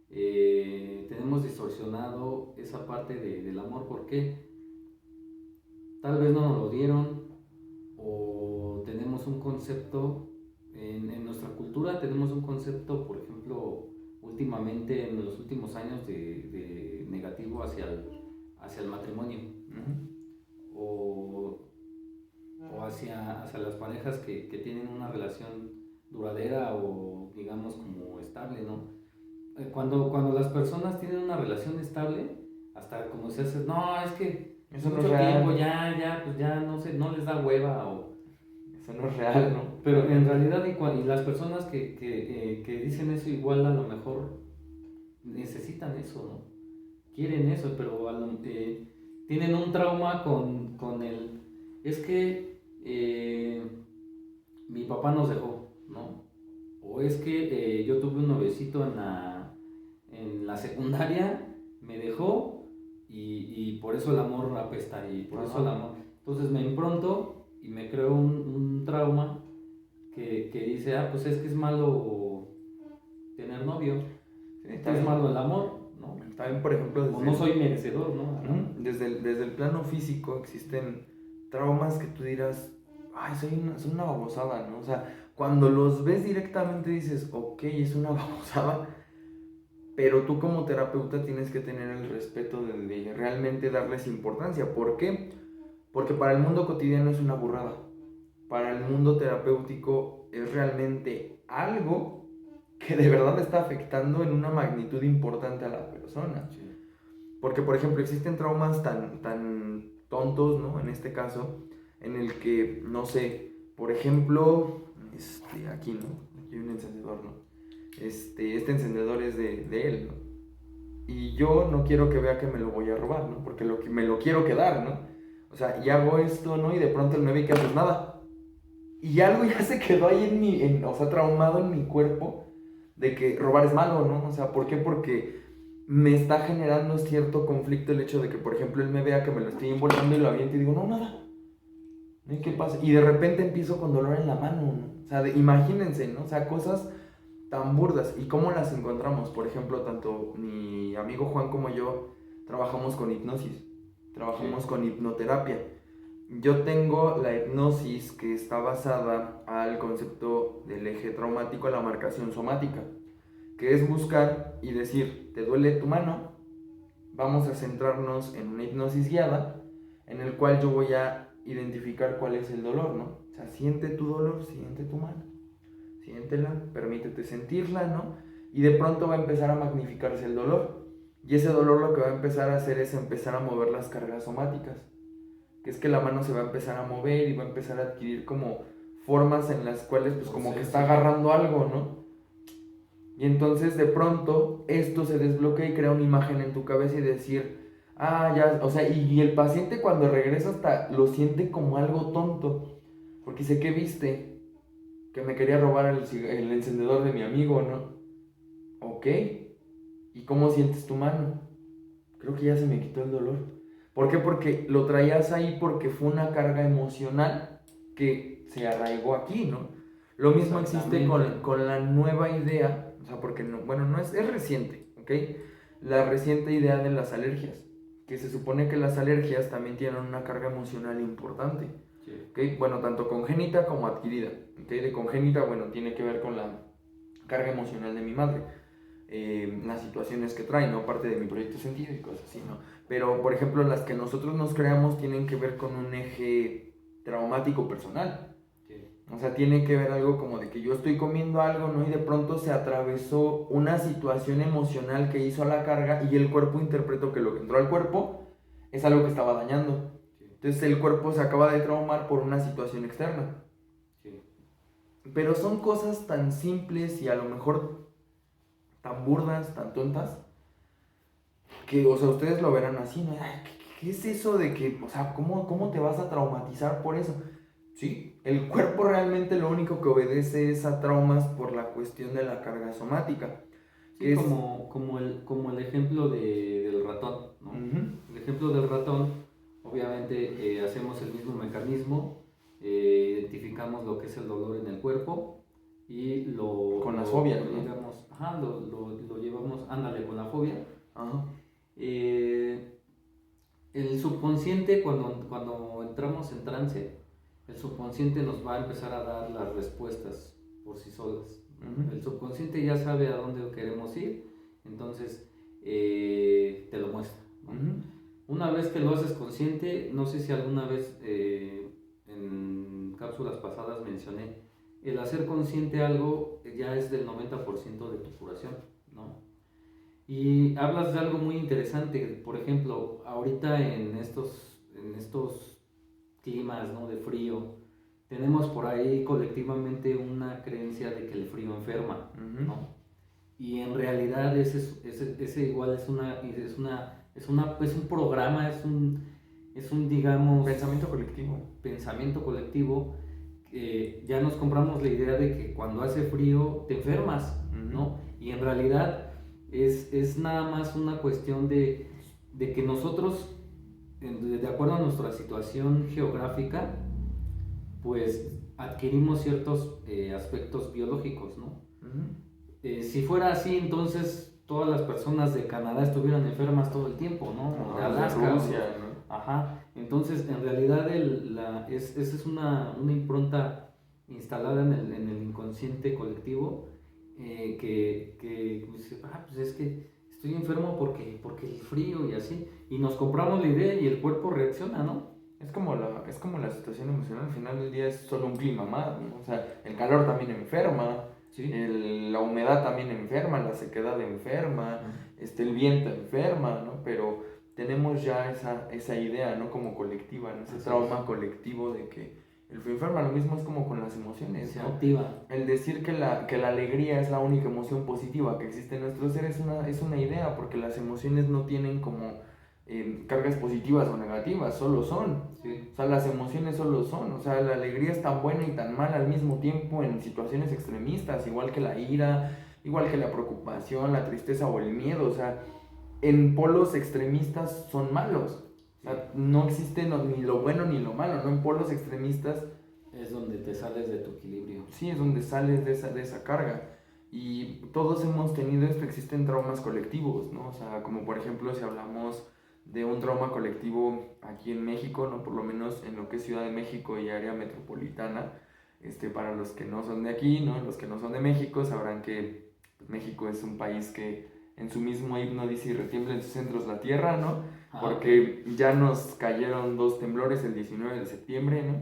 tenemos distorsionado esa parte del amor porque tal vez no nos lo dieron o tenemos un concepto, en nuestra cultura tenemos un concepto, por ejemplo, últimamente, en los últimos años, de negativo hacia el matrimonio, o hacia las parejas que tienen una relación duradera o digamos como estable, ¿no? Cuando las personas tienen una relación estable, hasta como se hace, no, es que eso mucho no es tiempo real. pues ya no sé, no les da hueva o... Eso no es real, ¿no? Pero en realidad, y las personas que dicen eso igual a lo mejor necesitan eso, ¿no? Quieren eso, pero tienen un trauma con el... Es que mi papá nos dejó, ¿no? O es que yo tuve un noviecito en la secundaria, me dejó y por eso el amor apesta y por eso el amor... Entonces me impronto y me creo un trauma que dice, pues es que es malo tener novio, es malo el amor, ¿no? También, por ejemplo, o no soy merecedor, ¿no? Desde el plano físico existen traumas que tú dirás, ay, soy una babosada, ¿no? O sea, cuando los ves directamente dices, ok, es una babosada, pero tú como terapeuta tienes que tener el respeto de realmente darles importancia. ¿Por qué? Porque para el mundo cotidiano es una burrada. Para el mundo terapéutico es realmente algo que de verdad está afectando en una magnitud importante a la persona. Sí. Porque, por ejemplo, existen traumas tan tontos, ¿no? En este caso, en el que, no sé, por ejemplo, aquí, ¿no? Aquí hay un encendedor, ¿no? Este encendedor es de él, ¿no? Y yo no quiero que vea que me lo voy a robar, ¿no? Porque me lo quiero quedar, ¿no? O sea, y hago esto, ¿no? Y de pronto él me ve que haces nada. Y algo ya se quedó ahí o sea, traumado en mi cuerpo de que robar es malo, ¿no? O sea, ¿por qué? Porque me está generando cierto conflicto el hecho de que, por ejemplo, él me vea que me lo estoy envolviendo y lo aviento y digo, no, nada. ¿Qué pasa? Y de repente empiezo con dolor en la mano, ¿no? O sea, imagínense, ¿no? O sea, cosas tan burdas. ¿Y cómo las encontramos? Por ejemplo, tanto mi amigo Juan como yo trabajamos con hipnosis, trabajamos con hipnoterapia. yo tengo la hipnosis que está basada al concepto del eje traumático, a la marcación somática, que es buscar y decir, te duele tu mano, vamos a centrarnos en una hipnosis guiada, en el cual yo voy a identificar cuál es el dolor, ¿no? O sea, siente tu dolor, siente tu mano, siéntela, permítete sentirla, ¿no? Y de pronto va a empezar a magnificarse el dolor. Y ese dolor lo que va a empezar a hacer es empezar a mover las cargas somáticas, que es que la mano se va a empezar a mover y va a empezar a adquirir como formas en las cuales pues como que está agarrando algo, ¿no? Y entonces de pronto esto se desbloquea y crea una imagen en tu cabeza y decir, ah, ya, o sea, y el paciente cuando regresa hasta lo siente como algo tonto, porque dice, ¿qué viste? Que me quería robar el encendedor de mi amigo, ¿no? Ok, ¿y cómo sientes tu mano? Creo que ya se me quitó el dolor. ¿Por qué? Porque lo traías ahí porque fue una carga emocional que se arraigó aquí, ¿no? Lo mismo existe con la nueva idea, o sea, porque no, bueno, no es reciente, ¿ok? La reciente idea de las alergias, que se supone que las alergias también tienen una carga emocional importante, Sí. ¿ok? Bueno, tanto congénita como adquirida, ¿ok? De congénita, bueno, tiene que ver con la carga emocional de mi madre. Las situaciones que trae, ¿no? Parte de mi proyecto científico, cosas así, ¿no? Pero, por ejemplo, las que nosotros nos creamos tienen que ver con un eje traumático personal. Sí. O sea, tiene que ver algo como de que yo estoy comiendo algo, ¿no? Y de pronto se atravesó una situación emocional que hizo la carga y el cuerpo interpretó que lo que entró al cuerpo es algo que estaba dañando. Sí. Entonces el cuerpo se acaba de traumar por una situación externa. Sí. Pero son cosas tan simples y a lo mejor tan burdas, tan tontas, que, o sea, ustedes lo verán así, ¿no? Ay, ¿qué es eso de que, o sea, ¿cómo te vas a traumatizar por eso? Sí, el cuerpo realmente lo único que obedece es a traumas por la cuestión de la carga somática. Sí, Es... como el ejemplo del ratón, ¿no? Uh-huh. El ejemplo del ratón, obviamente hacemos el mismo mecanismo, identificamos lo que es el dolor en el cuerpo y con las fobias, lo ¿no? digamos, ajá, lo llevamos, ándale, con la fobia. Ajá. El subconsciente, cuando entramos en trance, el subconsciente nos va a empezar a dar las respuestas por sí solas. Uh-huh. El subconsciente ya sabe a dónde queremos ir, entonces te lo muestra, ¿no? Uh-huh. Una vez que lo haces consciente, no sé si alguna vez en cápsulas pasadas mencioné, el hacer consciente algo ya es del 90% de tu curación, ¿no? Y hablas de algo muy interesante, por ejemplo, ahorita en estos climas, ¿no?, de frío, tenemos por ahí colectivamente una creencia de que el frío enferma, Uh-huh. ¿no? Y en realidad ese igual es un programa, es un digamos pensamiento colectivo. Ya nos compramos la idea de que cuando hace frío te enfermas, Uh-huh. ¿no? Y en realidad es nada más una cuestión de que nosotros, de acuerdo a nuestra situación geográfica, pues adquirimos ciertos aspectos biológicos, ¿no? Uh-huh. Si fuera así, entonces todas las personas de Canadá estuvieran enfermas todo el tiempo, ¿no? O de Alaska. De Rusia, ¿no? Ajá. Entonces, en realidad, esa es una impronta instalada en el inconsciente colectivo que dice, pues es que estoy enfermo porque el frío y así. Y nos compramos la idea y el cuerpo reacciona, ¿no? Es como la situación emocional, al final del día es solo un clima más, ¿no? O sea, el calor también enferma, Sí. la humedad también enferma, la sequedad enferma, el viento enferma, ¿no? Pero tenemos ya esa idea, ¿no? Como colectiva, ¿no? Ese Así trauma es. colectivo de que el frío enferma. Lo mismo es como con las emociones, Se ¿no? activa. El decir que la alegría es la única emoción positiva que existe en nuestro ser es una idea, porque las emociones no tienen como cargas positivas o negativas, solo son. Sí. O sea, las emociones solo son. O sea, la alegría es tan buena y tan mala al mismo tiempo en situaciones extremistas, igual que la ira, igual que la preocupación, la tristeza o el miedo. O sea, en polos extremistas son malos. O sea, no existe ni lo bueno ni lo malo, ¿no? En polos extremistas Es donde te sales de tu equilibrio. sí, es donde sales de esa carga. Y todos hemos tenido esto, existen traumas colectivos, ¿no? O sea, como por ejemplo si hablamos de un trauma colectivo aquí en México, ¿no? Por lo menos en lo que es Ciudad de México y área metropolitana. Para los que no son de aquí, ¿no? Los que no son de México sabrán que pues, México es un país que en su mismo himno dice y retiembla en sus centros la tierra, ¿no? Porque ya nos cayeron 2 temblores el 19 de septiembre, ¿no?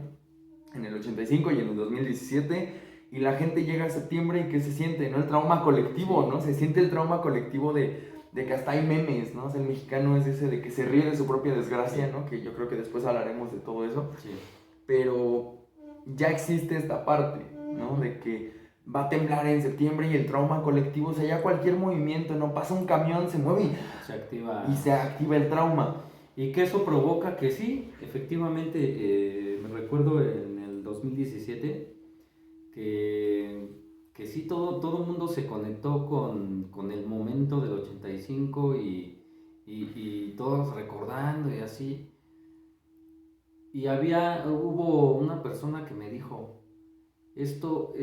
En el 85 y en el 2017, y la gente llega a septiembre y ¿qué se siente? ¿No? El trauma colectivo, ¿no? Se siente el trauma colectivo de que hasta hay memes, ¿no? O sea, el mexicano es ese de que se ríe de su propia desgracia, ¿no? Que yo creo que después hablaremos de todo eso. Sí. Pero ya existe esta parte, ¿no? De que va a temblar en septiembre y el trauma colectivo, o sea, ya cualquier movimiento, ¿no? Pasa un camión, se mueve y se activa el trauma. Y que eso provoca que sí, efectivamente, me recuerdo en el 2017 que sí, todo el mundo se conectó con el momento del 85 y todos recordando y así. Y hubo una persona que me dijo, esto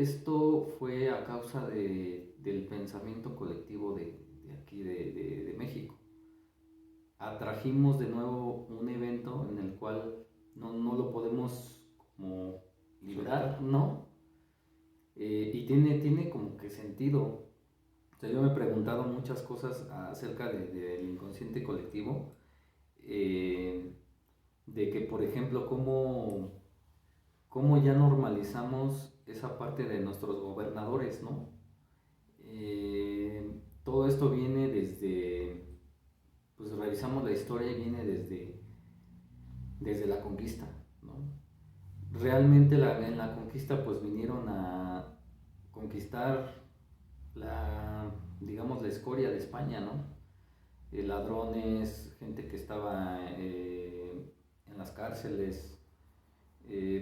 fue a causa del pensamiento colectivo de aquí, de México. Atrajimos de nuevo un evento en el cual no lo podemos como liberar, ¿no? Y tiene como que sentido. O sea, yo me he preguntado muchas cosas acerca del inconsciente colectivo, de que, por ejemplo, cómo ya normalizamos esa parte de nuestros gobernadores, ¿no? Todo esto viene pues revisamos la historia y viene desde la conquista, ¿no? Realmente en la conquista pues vinieron a conquistar digamos, la escoria de España, ¿no? Ladrones, gente que estaba en las cárceles,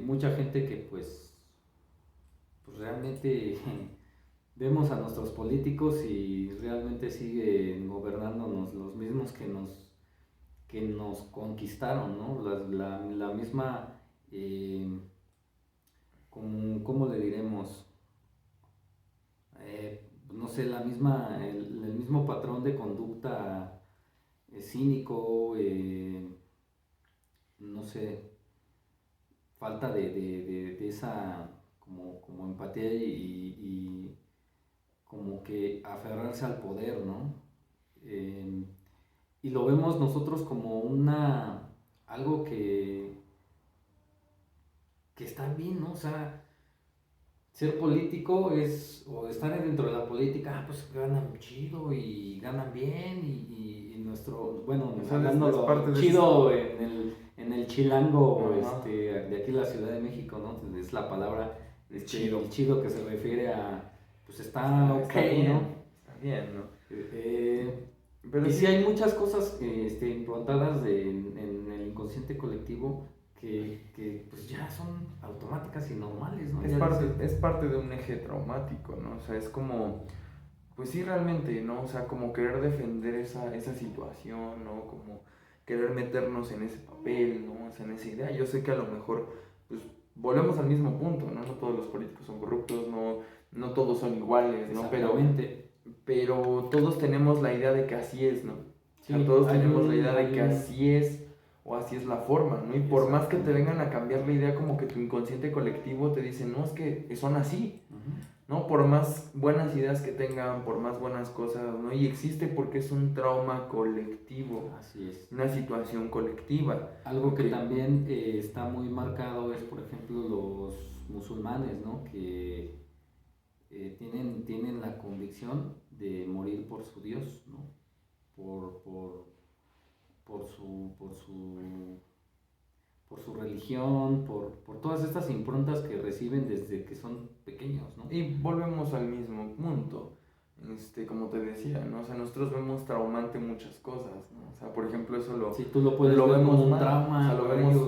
mucha gente que pues realmente vemos a nuestros políticos y realmente siguen gobernándonos los mismos que nos conquistaron, ¿no? La misma, ¿cómo le diremos? No sé, el mismo patrón de conducta cínico, no sé, falta de esa como empatía y como que aferrarse al poder, ¿no? Y lo vemos nosotros como algo que está bien, ¿no? O sea, ser político o estar dentro de la política, pues ganan chido y ganan bien y nuestro, bueno, o sea, hablando parte chido en el chilango, de aquí la Ciudad de México, ¿no? Es la palabra chido. El chido que se refiere a, pues está ok, bien, ¿no? Está bien, ¿no? Pero y sí hay muchas cosas implantadas en el inconsciente colectivo que pues ya son automáticas y normales, ¿no? Es parte de un eje traumático, ¿no? O sea, es como, pues sí, realmente, ¿no? O sea, como querer defender esa situación, ¿no? Como querer meternos en ese papel, ¿no? O sea, en esa idea. Yo sé que a lo mejor, pues, volvemos al mismo punto, ¿no? No todos los políticos son corruptos, no todos son iguales, ¿no? Pero todos tenemos la idea de que así es, ¿no? Sí, o sea, todos tenemos la idea de que así es o así es la forma, ¿no? Y por más que te vengan a cambiar la idea, como que tu inconsciente colectivo te dice, no, es que son así, ¿no? Por más buenas ideas que tengan, por más buenas cosas, ¿no? Y existe porque es un trauma colectivo. Así es. Una situación colectiva. Algo que también está muy marcado es, por ejemplo, los musulmanes, ¿no? Que tienen la convicción de morir por su Dios, ¿no? Por su religión, por todas estas improntas que reciben desde que son pequeños, ¿no? Y volvemos al mismo punto, como te decía, ¿no? O sea, nosotros vemos traumante muchas cosas, ¿no? O sea, por ejemplo, eso tú lo puedes ver vemos como un mal, trauma, o sea,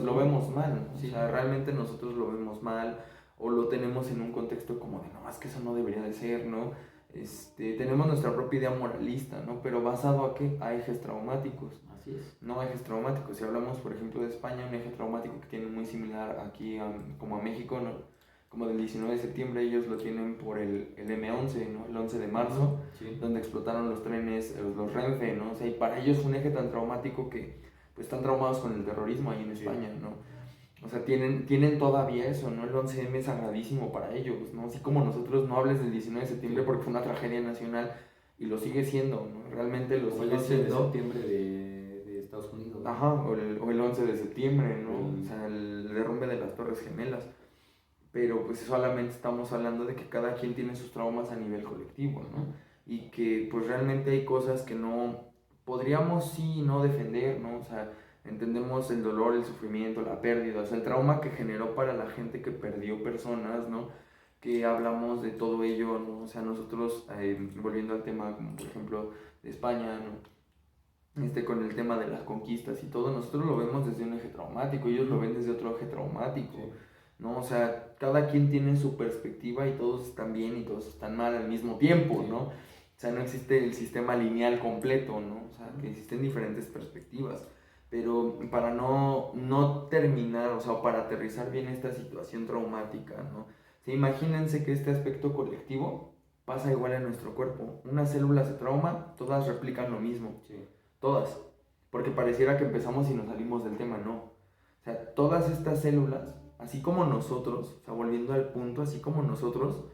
lo vemos mal, ¿no? Sí. O sea, realmente nosotros lo vemos mal o lo tenemos en un contexto como de, no, es que eso no debería de ser, ¿no? Tenemos nuestra propia idea moralista, ¿no? Pero basado a ¿qué? A ejes traumáticos. Así es. No ejes traumáticos. Si hablamos, por ejemplo, de España, un eje traumático que tiene muy similar aquí como a México, ¿no? Como del 19 de septiembre, ellos lo tienen por el M11, ¿no? El 11 de marzo, sí. Donde explotaron los trenes, los Renfe, ¿no? O sea, y para ellos un eje tan traumático que pues están traumados con el terrorismo ahí en España, ¿no? O sea, tienen todavía eso, ¿no? El 11M es sagradísimo para ellos, ¿no? Así como nosotros no hables del 19 de septiembre porque fue una tragedia nacional y lo sigue siendo, ¿no? Realmente lo Como el sigue 11 de siendo. septiembre de Estados Unidos. Ajá, o el 11 de septiembre, ¿no? O sea, el derrumbe de las Torres Gemelas. Pero pues solamente estamos hablando de que cada quien tiene sus traumas a nivel colectivo, ¿no? Y que pues realmente hay cosas que no podríamos sí no defender, ¿no? O sea, entendemos el dolor, el sufrimiento, la pérdida, o sea, el trauma que generó para la gente que perdió personas, ¿no? Que hablamos de todo ello, ¿no? O sea, nosotros, volviendo al tema, como por ejemplo, de España, ¿no? Con el tema de las conquistas y todo, nosotros lo vemos desde un eje traumático, ellos lo ven desde otro eje traumático, ¿no? O sea, cada quien tiene su perspectiva y todos están bien y todos están mal al mismo tiempo, ¿no? O sea, no existe el sistema lineal completo, ¿no? O sea, que existen diferentes perspectivas. Pero para no terminar, o sea, para aterrizar bien esta situación traumática, ¿no? O sea, imagínense que este aspecto colectivo pasa igual en nuestro cuerpo. Una célula se trauma, todas replican lo mismo. Sí. Todas. Porque pareciera que empezamos y nos salimos del tema, no. O sea, todas estas células, así como nosotros, o sea, volviendo al punto, así como nosotros,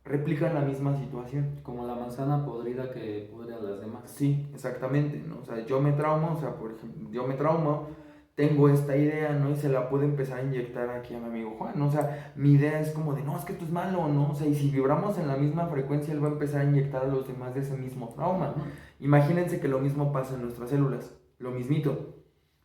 replican la misma situación. Como la manzana podrida que pudre a las demás. Sí, exactamente, ¿no? O sea, yo me traumo, o sea, por ejemplo, yo me traumo, tengo esta idea, ¿no? Y se la puedo empezar a inyectar aquí a mi amigo Juan, ¿no? O sea, mi idea es como de, no, es que esto es malo, ¿no? O sea, y si vibramos en la misma frecuencia, él va a empezar a inyectar a los demás de ese mismo trauma. Imagínense que lo mismo pasa en nuestras células, lo mismito.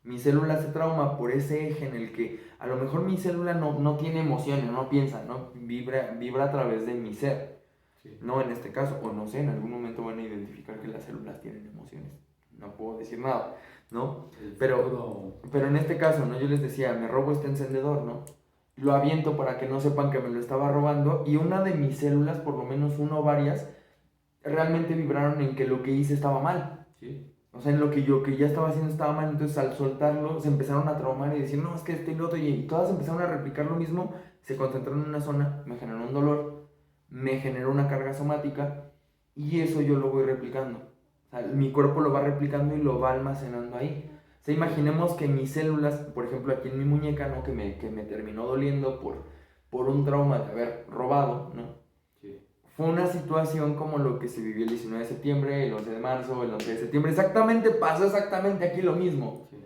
Mi célula se trauma por ese eje en el que a lo mejor mi célula no tiene emociones, no piensa, ¿no? Vibra a través de mi ser. Sí. No en este caso, o no sé, en algún momento van a identificar que las células tienen emociones. No puedo decir nada, ¿no? Pero en este caso, ¿no? Yo les decía, me robo este encendedor, ¿no? Lo aviento para que no sepan que me lo estaba robando y una de mis células, por lo menos una o varias, realmente vibraron en que lo que hice estaba mal. Sí. O sea, en lo que yo que ya estaba haciendo estaba mal, entonces al soltarlo se empezaron a traumar y decir, no, es que este y lo otro, y todas empezaron a replicar lo mismo, se concentraron en una zona, me generó un dolor, me generó una carga somática y eso yo lo voy replicando. O sea, mi cuerpo lo va replicando y lo va almacenando ahí. O sea, imaginemos que mis células, por ejemplo aquí en mi muñeca, ¿no? que me terminó doliendo por un trauma de haber robado, ¿no? Fue una situación como lo que se vivió el 19 de septiembre, el 11 de marzo, el 11 de septiembre. Exactamente, pasó exactamente aquí lo mismo. Sí.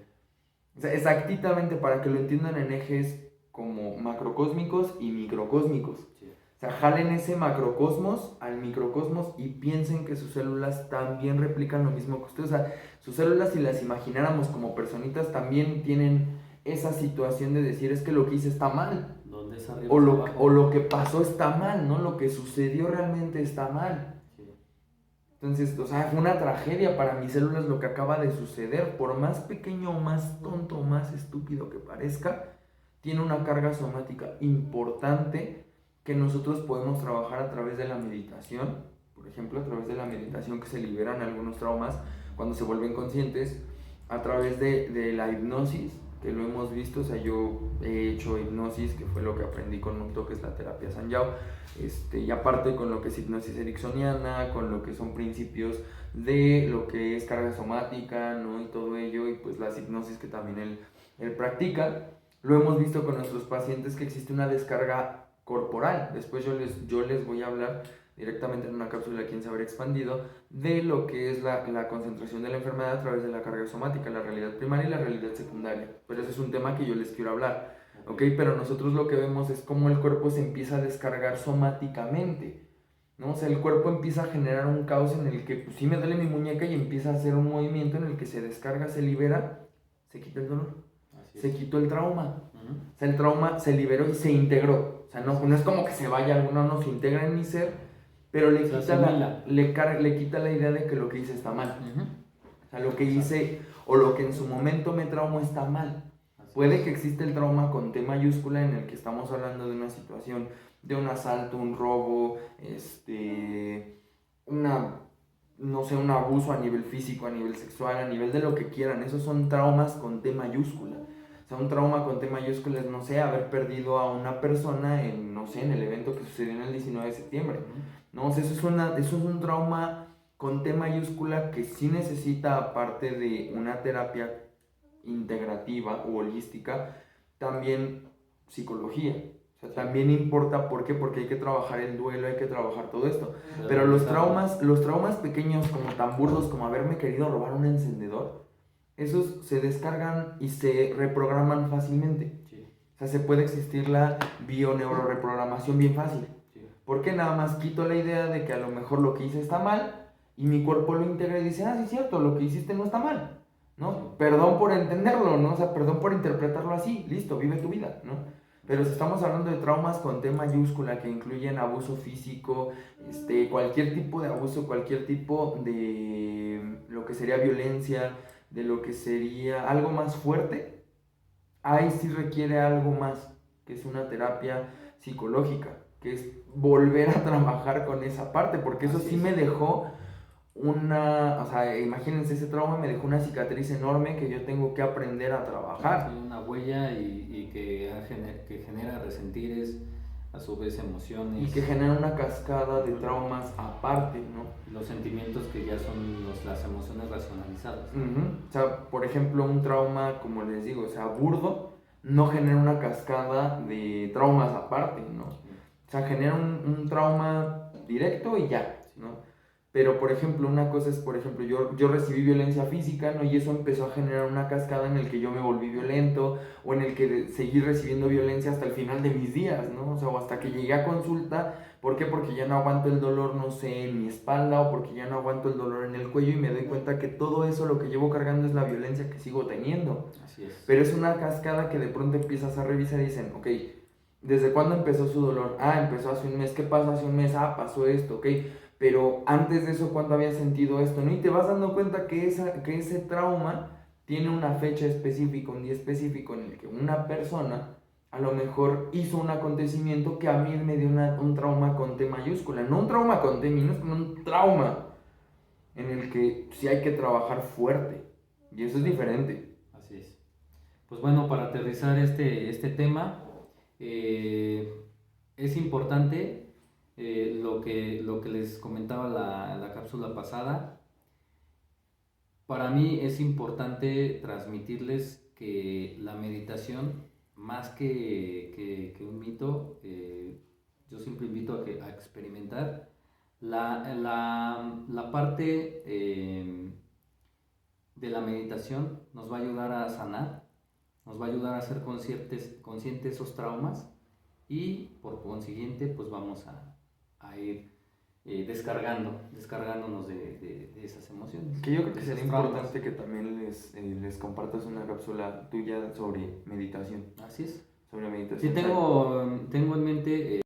O sea, exactamente para que lo entiendan en ejes como macrocósmicos y microcósmicos. Sí. O sea, jalen ese macrocosmos al microcosmos y piensen que sus células también replican lo mismo que ustedes. O sea, sus células, si las imagináramos como personitas, también tienen esa situación de decir, es que lo que hice está mal. O lo que pasó está mal, ¿no? Lo que sucedió realmente está mal. Sí. Entonces, o sea, fue una tragedia para mis células lo que acaba de suceder. Por más pequeño, más tonto, más estúpido que parezca, tiene una carga somática importante que nosotros podemos trabajar a través de la meditación. Por ejemplo, a través de la meditación que se liberan algunos traumas cuando se vuelven conscientes, a través de la hipnosis, que lo hemos visto. O sea, yo he hecho hipnosis, que fue lo que aprendí con Mukto, que es la terapia Sanjiao, y aparte con lo que es hipnosis ericksoniana, con lo que son principios de lo que es carga somática, ¿no? Y todo ello, y pues las hipnosis que también él practica. Lo hemos visto con nuestros pacientes que existe una descarga corporal. Después yo les voy a hablar directamente en una cápsula aquí en Saber Expandido de lo que es la concentración de la enfermedad a través de la carga somática, la realidad primaria y la realidad secundaria. Pero ese es un tema que yo les quiero hablar, ¿ok? Pero nosotros lo que vemos es cómo el cuerpo se empieza a descargar somáticamente, ¿no? O sea, el cuerpo empieza a generar un caos en el que, pues sí me duele mi muñeca y empieza a hacer un movimiento en el que se descarga, se libera, se quita el dolor, se quitó el trauma. O sea, el trauma se liberó y se integró. O sea, no es como que se vaya alguno, no se integra en mi ser, pero le quita la idea de que lo que hice está mal. O sea, lo que hice o lo que en su momento me traumó está mal. Puede que exista el trauma con T mayúscula en el que estamos hablando de una situación de un asalto, un robo, no sé, un abuso a nivel físico, a nivel sexual, a nivel de lo que quieran. Esos son traumas con T mayúscula. O sea, un trauma con T mayúscula es, no sé, haber perdido a una persona en el evento que sucedió en el 19 de septiembre. No, o sea, eso es un trauma con T mayúscula que sí necesita, aparte de una terapia integrativa u holística, también psicología. O sea, también importa, ¿por qué? Porque hay que trabajar el duelo, hay que trabajar todo esto. Pero los traumas pequeños, como tan burdos como haberme querido robar un encendedor, esos se descargan y se reprograman fácilmente. Sí. O sea, se puede existir la bioneuroreprogramación bien fácil. Sí. Porque nada más quito la idea de que a lo mejor lo que hice está mal y mi cuerpo lo integra y dice, ah, sí es cierto, lo que hiciste no está mal, ¿no? Sí. Perdón por entenderlo, ¿no? O sea, perdón por interpretarlo así, listo, vive tu vida, ¿no? Pero si estamos hablando de traumas con T mayúscula que incluyen abuso físico, cualquier tipo de abuso, cualquier tipo de lo que sería violencia, de lo que sería algo más fuerte, ahí sí requiere algo más, que es una terapia psicológica, que es volver a trabajar con esa parte, porque eso sí me dejó o sea, imagínense, ese trauma me dejó una cicatriz enorme que yo tengo que aprender a trabajar. Sí, una huella y que genera resentires, a su vez emociones. Y que genera una cascada de traumas aparte, ¿no? Los sentimientos que ya son las emociones racionalizadas. O sea, por ejemplo, un trauma, como les digo, o sea, burdo, no genera una cascada de traumas aparte, ¿no? O sea, genera un trauma directo y ya, ¿no? Pero, por ejemplo, una cosa es, por ejemplo, yo recibí violencia física, ¿no? Y eso empezó a generar una cascada en el que yo me volví violento o en el que seguí recibiendo violencia hasta el final de mis días, ¿no? O sea, o hasta que llegué a consulta. ¿Por qué? Porque ya no aguanto el dolor, no sé, en mi espalda o porque ya no aguanto el dolor en el cuello y me doy cuenta que todo eso lo que llevo cargando es la violencia que sigo teniendo. Así es. Pero es una cascada que de pronto empiezas a revisar y dicen, ok, ¿desde cuándo empezó su dolor? Ah, empezó hace un mes. ¿Qué pasó hace un mes? Ah, pasó esto, ok. Pero antes de eso, ¿cuándo había sentido esto? ¿No? Y te vas dando cuenta que ese trauma tiene una fecha específica, un día específico en el que una persona a lo mejor hizo un acontecimiento que a mí me dio un trauma con T mayúscula. No un trauma con T minúscula, un trauma en el que sí hay que trabajar fuerte. Y eso es diferente. Así es. Pues bueno, para aterrizar este tema, es importante lo que les comentaba la cápsula pasada. Para mí es importante transmitirles que la meditación, más que un mito, yo siempre invito a experimentar la parte de la meditación. Nos va a ayudar a sanar, nos va a ayudar a ser conscientes de esos traumas y por consiguiente pues vamos a ir descargándonos de esas emociones. Que yo creo que de sería esos traumas. importante que también les compartas una cápsula tuya sobre meditación. Así es. Sobre meditación. Sí, tengo en mente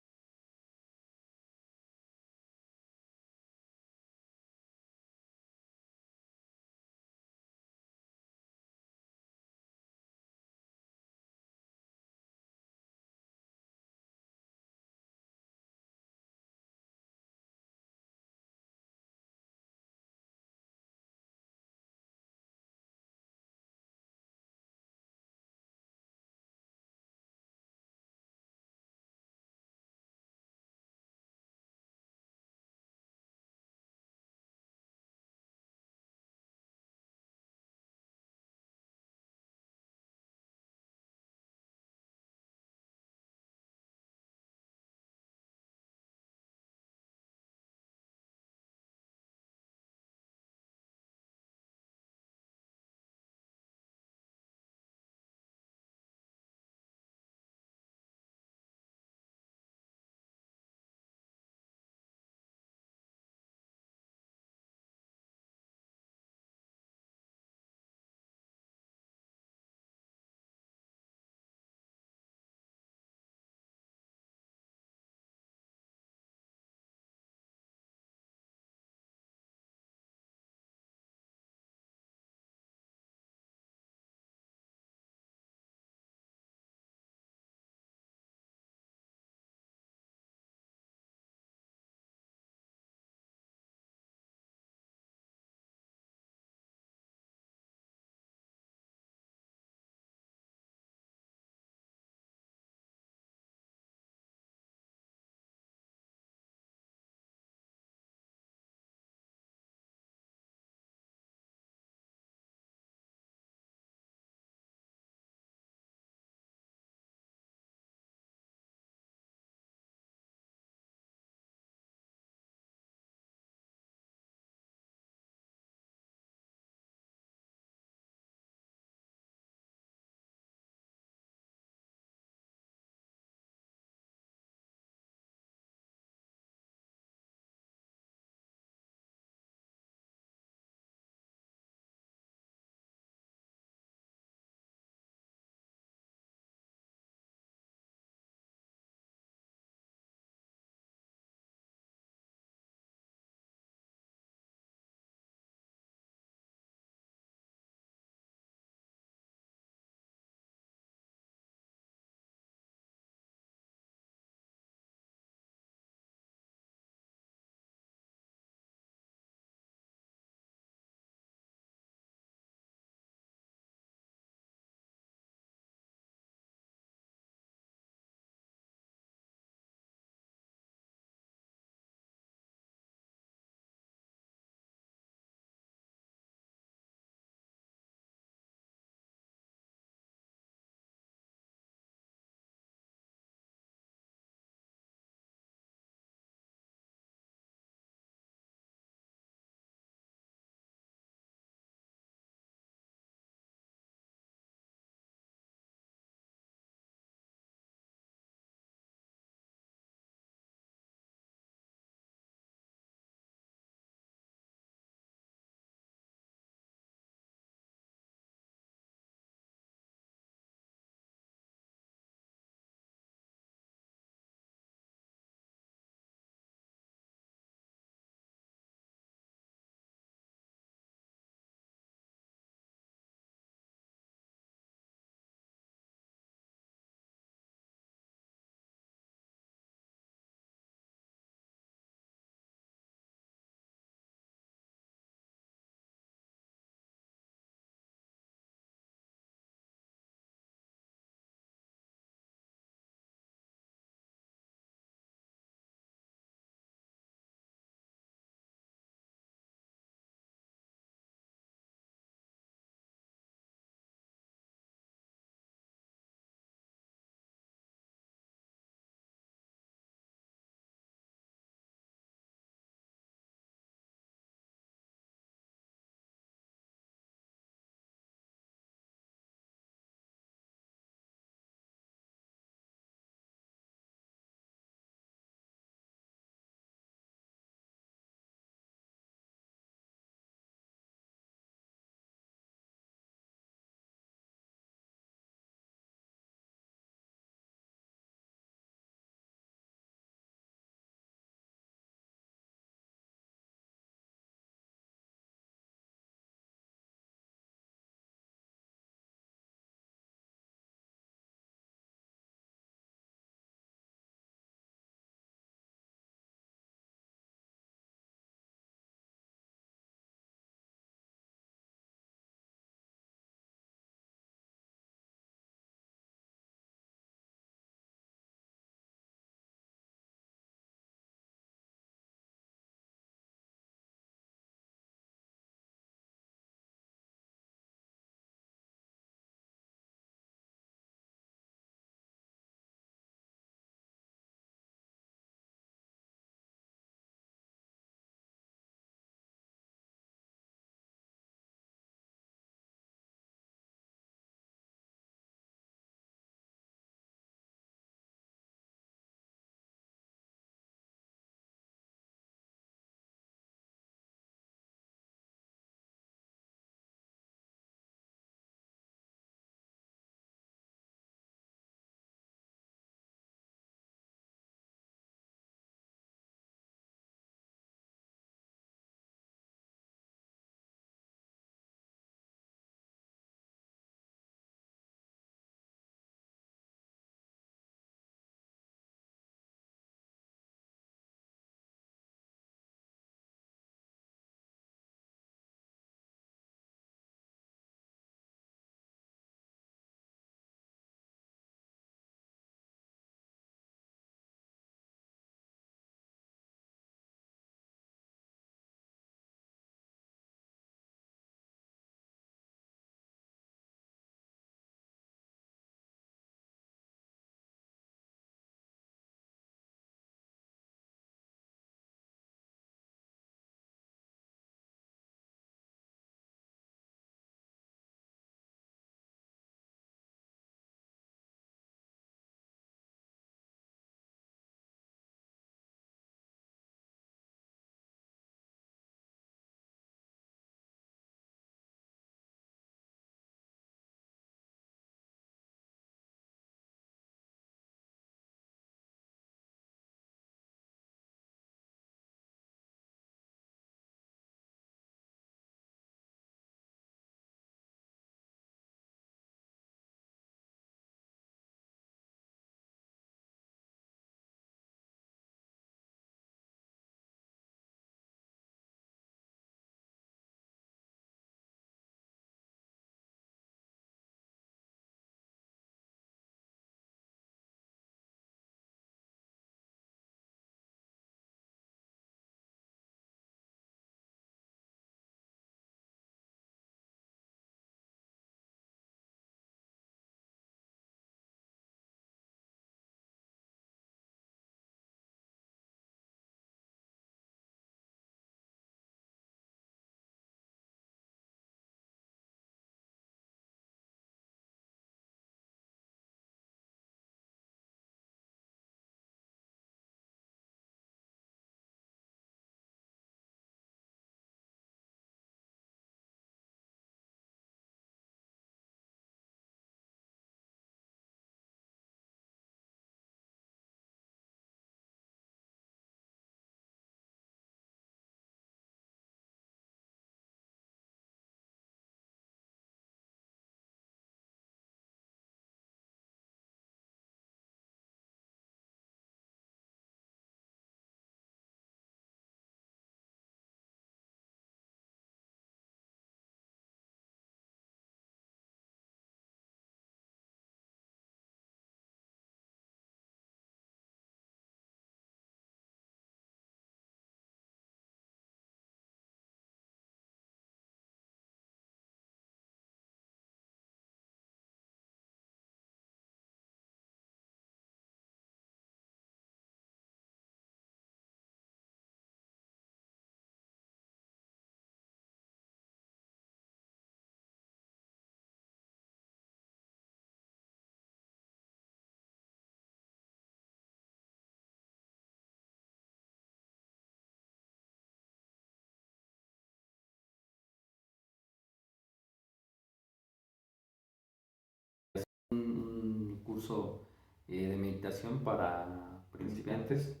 un curso de meditación para principiantes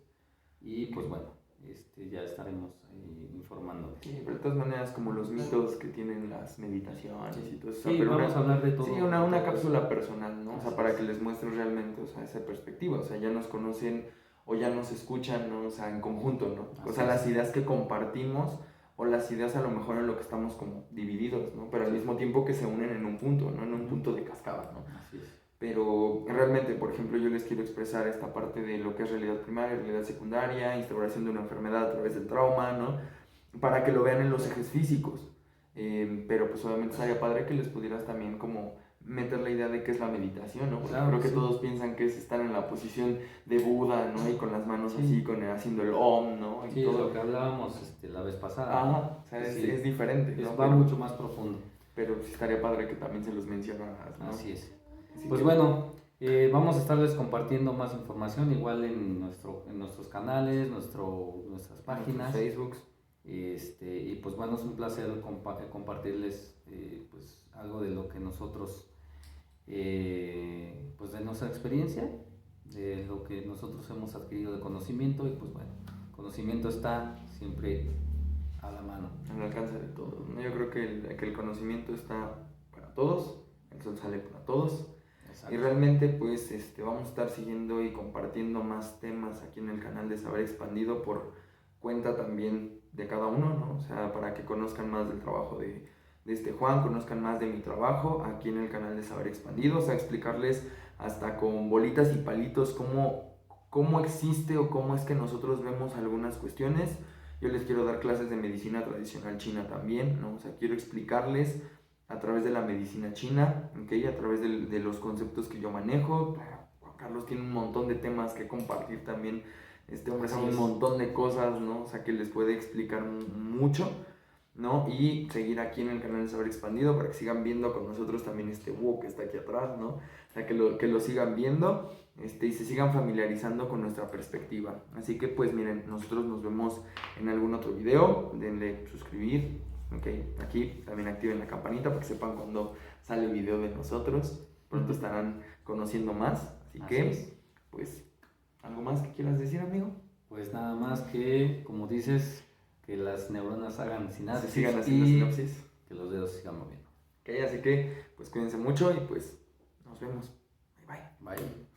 y pues bueno, ya estaremos informando. Sí, pero de todas maneras como los mitos que tienen las meditaciones y todo eso. Sí, Pero vamos a hablar de todo. Sí, una cápsula personal, ¿no? O sea, Así para es. que les muestres realmente, o sea, esa perspectiva. O sea, ya nos conocen o ya nos escuchan, ¿no? O sea, en conjunto, ¿no? O sea, las ideas que compartimos o las ideas a lo mejor en lo que estamos como divididos, ¿no? Pero al mismo tiempo que se unen en un punto, ¿no? En un punto de cascada, ¿no? Así es. Pero realmente, por ejemplo, yo les quiero expresar esta parte de lo que es realidad primaria, realidad secundaria, instauración de una enfermedad a través del trauma, ¿no? Para que lo vean en los ejes físicos. Pero pues obviamente sería padre que les pudieras también como meter la idea de qué es la meditación, ¿no? Porque Claro, creo que sí. todos piensan que es estar en la posición de Buda, ¿no? Y con las manos Sí. así, haciendo el Om, ¿no? Y Sí, todo. lo que hablábamos la vez pasada. Ajá, o sea, Sí. es diferente, ¿no? Va mucho más profundo. Pero sí estaría padre que también se los mencionaras, ¿no? Así es. Así Pues que, bueno, vamos a estarles compartiendo más información igual en nuestros canales, nuestras páginas. Facebook. Y pues bueno, es un placer compartirles pues algo de lo que nosotros, pues de nuestra experiencia, de lo que nosotros hemos adquirido de conocimiento y pues bueno, conocimiento está siempre a la mano. Al alcance de todos, ¿no? Yo creo que el conocimiento está para todos, el sol sale para todos. Exacto. Y realmente pues vamos a estar siguiendo y compartiendo más temas aquí en el canal de Saber Expandido por cuenta también de cada uno, ¿no? O sea, para que conozcan más del trabajo de Juan, conozcan más de mi trabajo aquí en el canal de Saber Expandido, o sea, explicarles hasta con bolitas y palitos cómo existe o cómo es que nosotros vemos algunas cuestiones. Yo les quiero dar clases de medicina tradicional china también, ¿no? O sea, quiero explicarles a través de la medicina china, ¿okay? A través de los conceptos que yo manejo. Juan Carlos tiene un montón de temas que compartir también. Este hombre sabe un montón de cosas, ¿no? O sea, que les puede explicar mucho, ¿no? Y seguir aquí en el canal de Saber Expandido para que sigan viendo con nosotros también este búho que está aquí atrás, ¿no? O sea, que lo sigan viendo y se sigan familiarizando con nuestra perspectiva. Así que pues miren, nosotros nos vemos en algún otro video. Denle suscribir, ¿ok? Aquí también activen la campanita para que sepan cuando sale el video de nosotros. Pronto estarán conociendo más. Así que, pues, ¿algo más que quieras decir, amigo? Pues nada más que, como dices, que las neuronas hagan sinapsis, sigan haciendo sinapsis, que los dedos sigan moviendo. Ok, así que, pues cuídense mucho y pues nos vemos. Bye bye. Bye.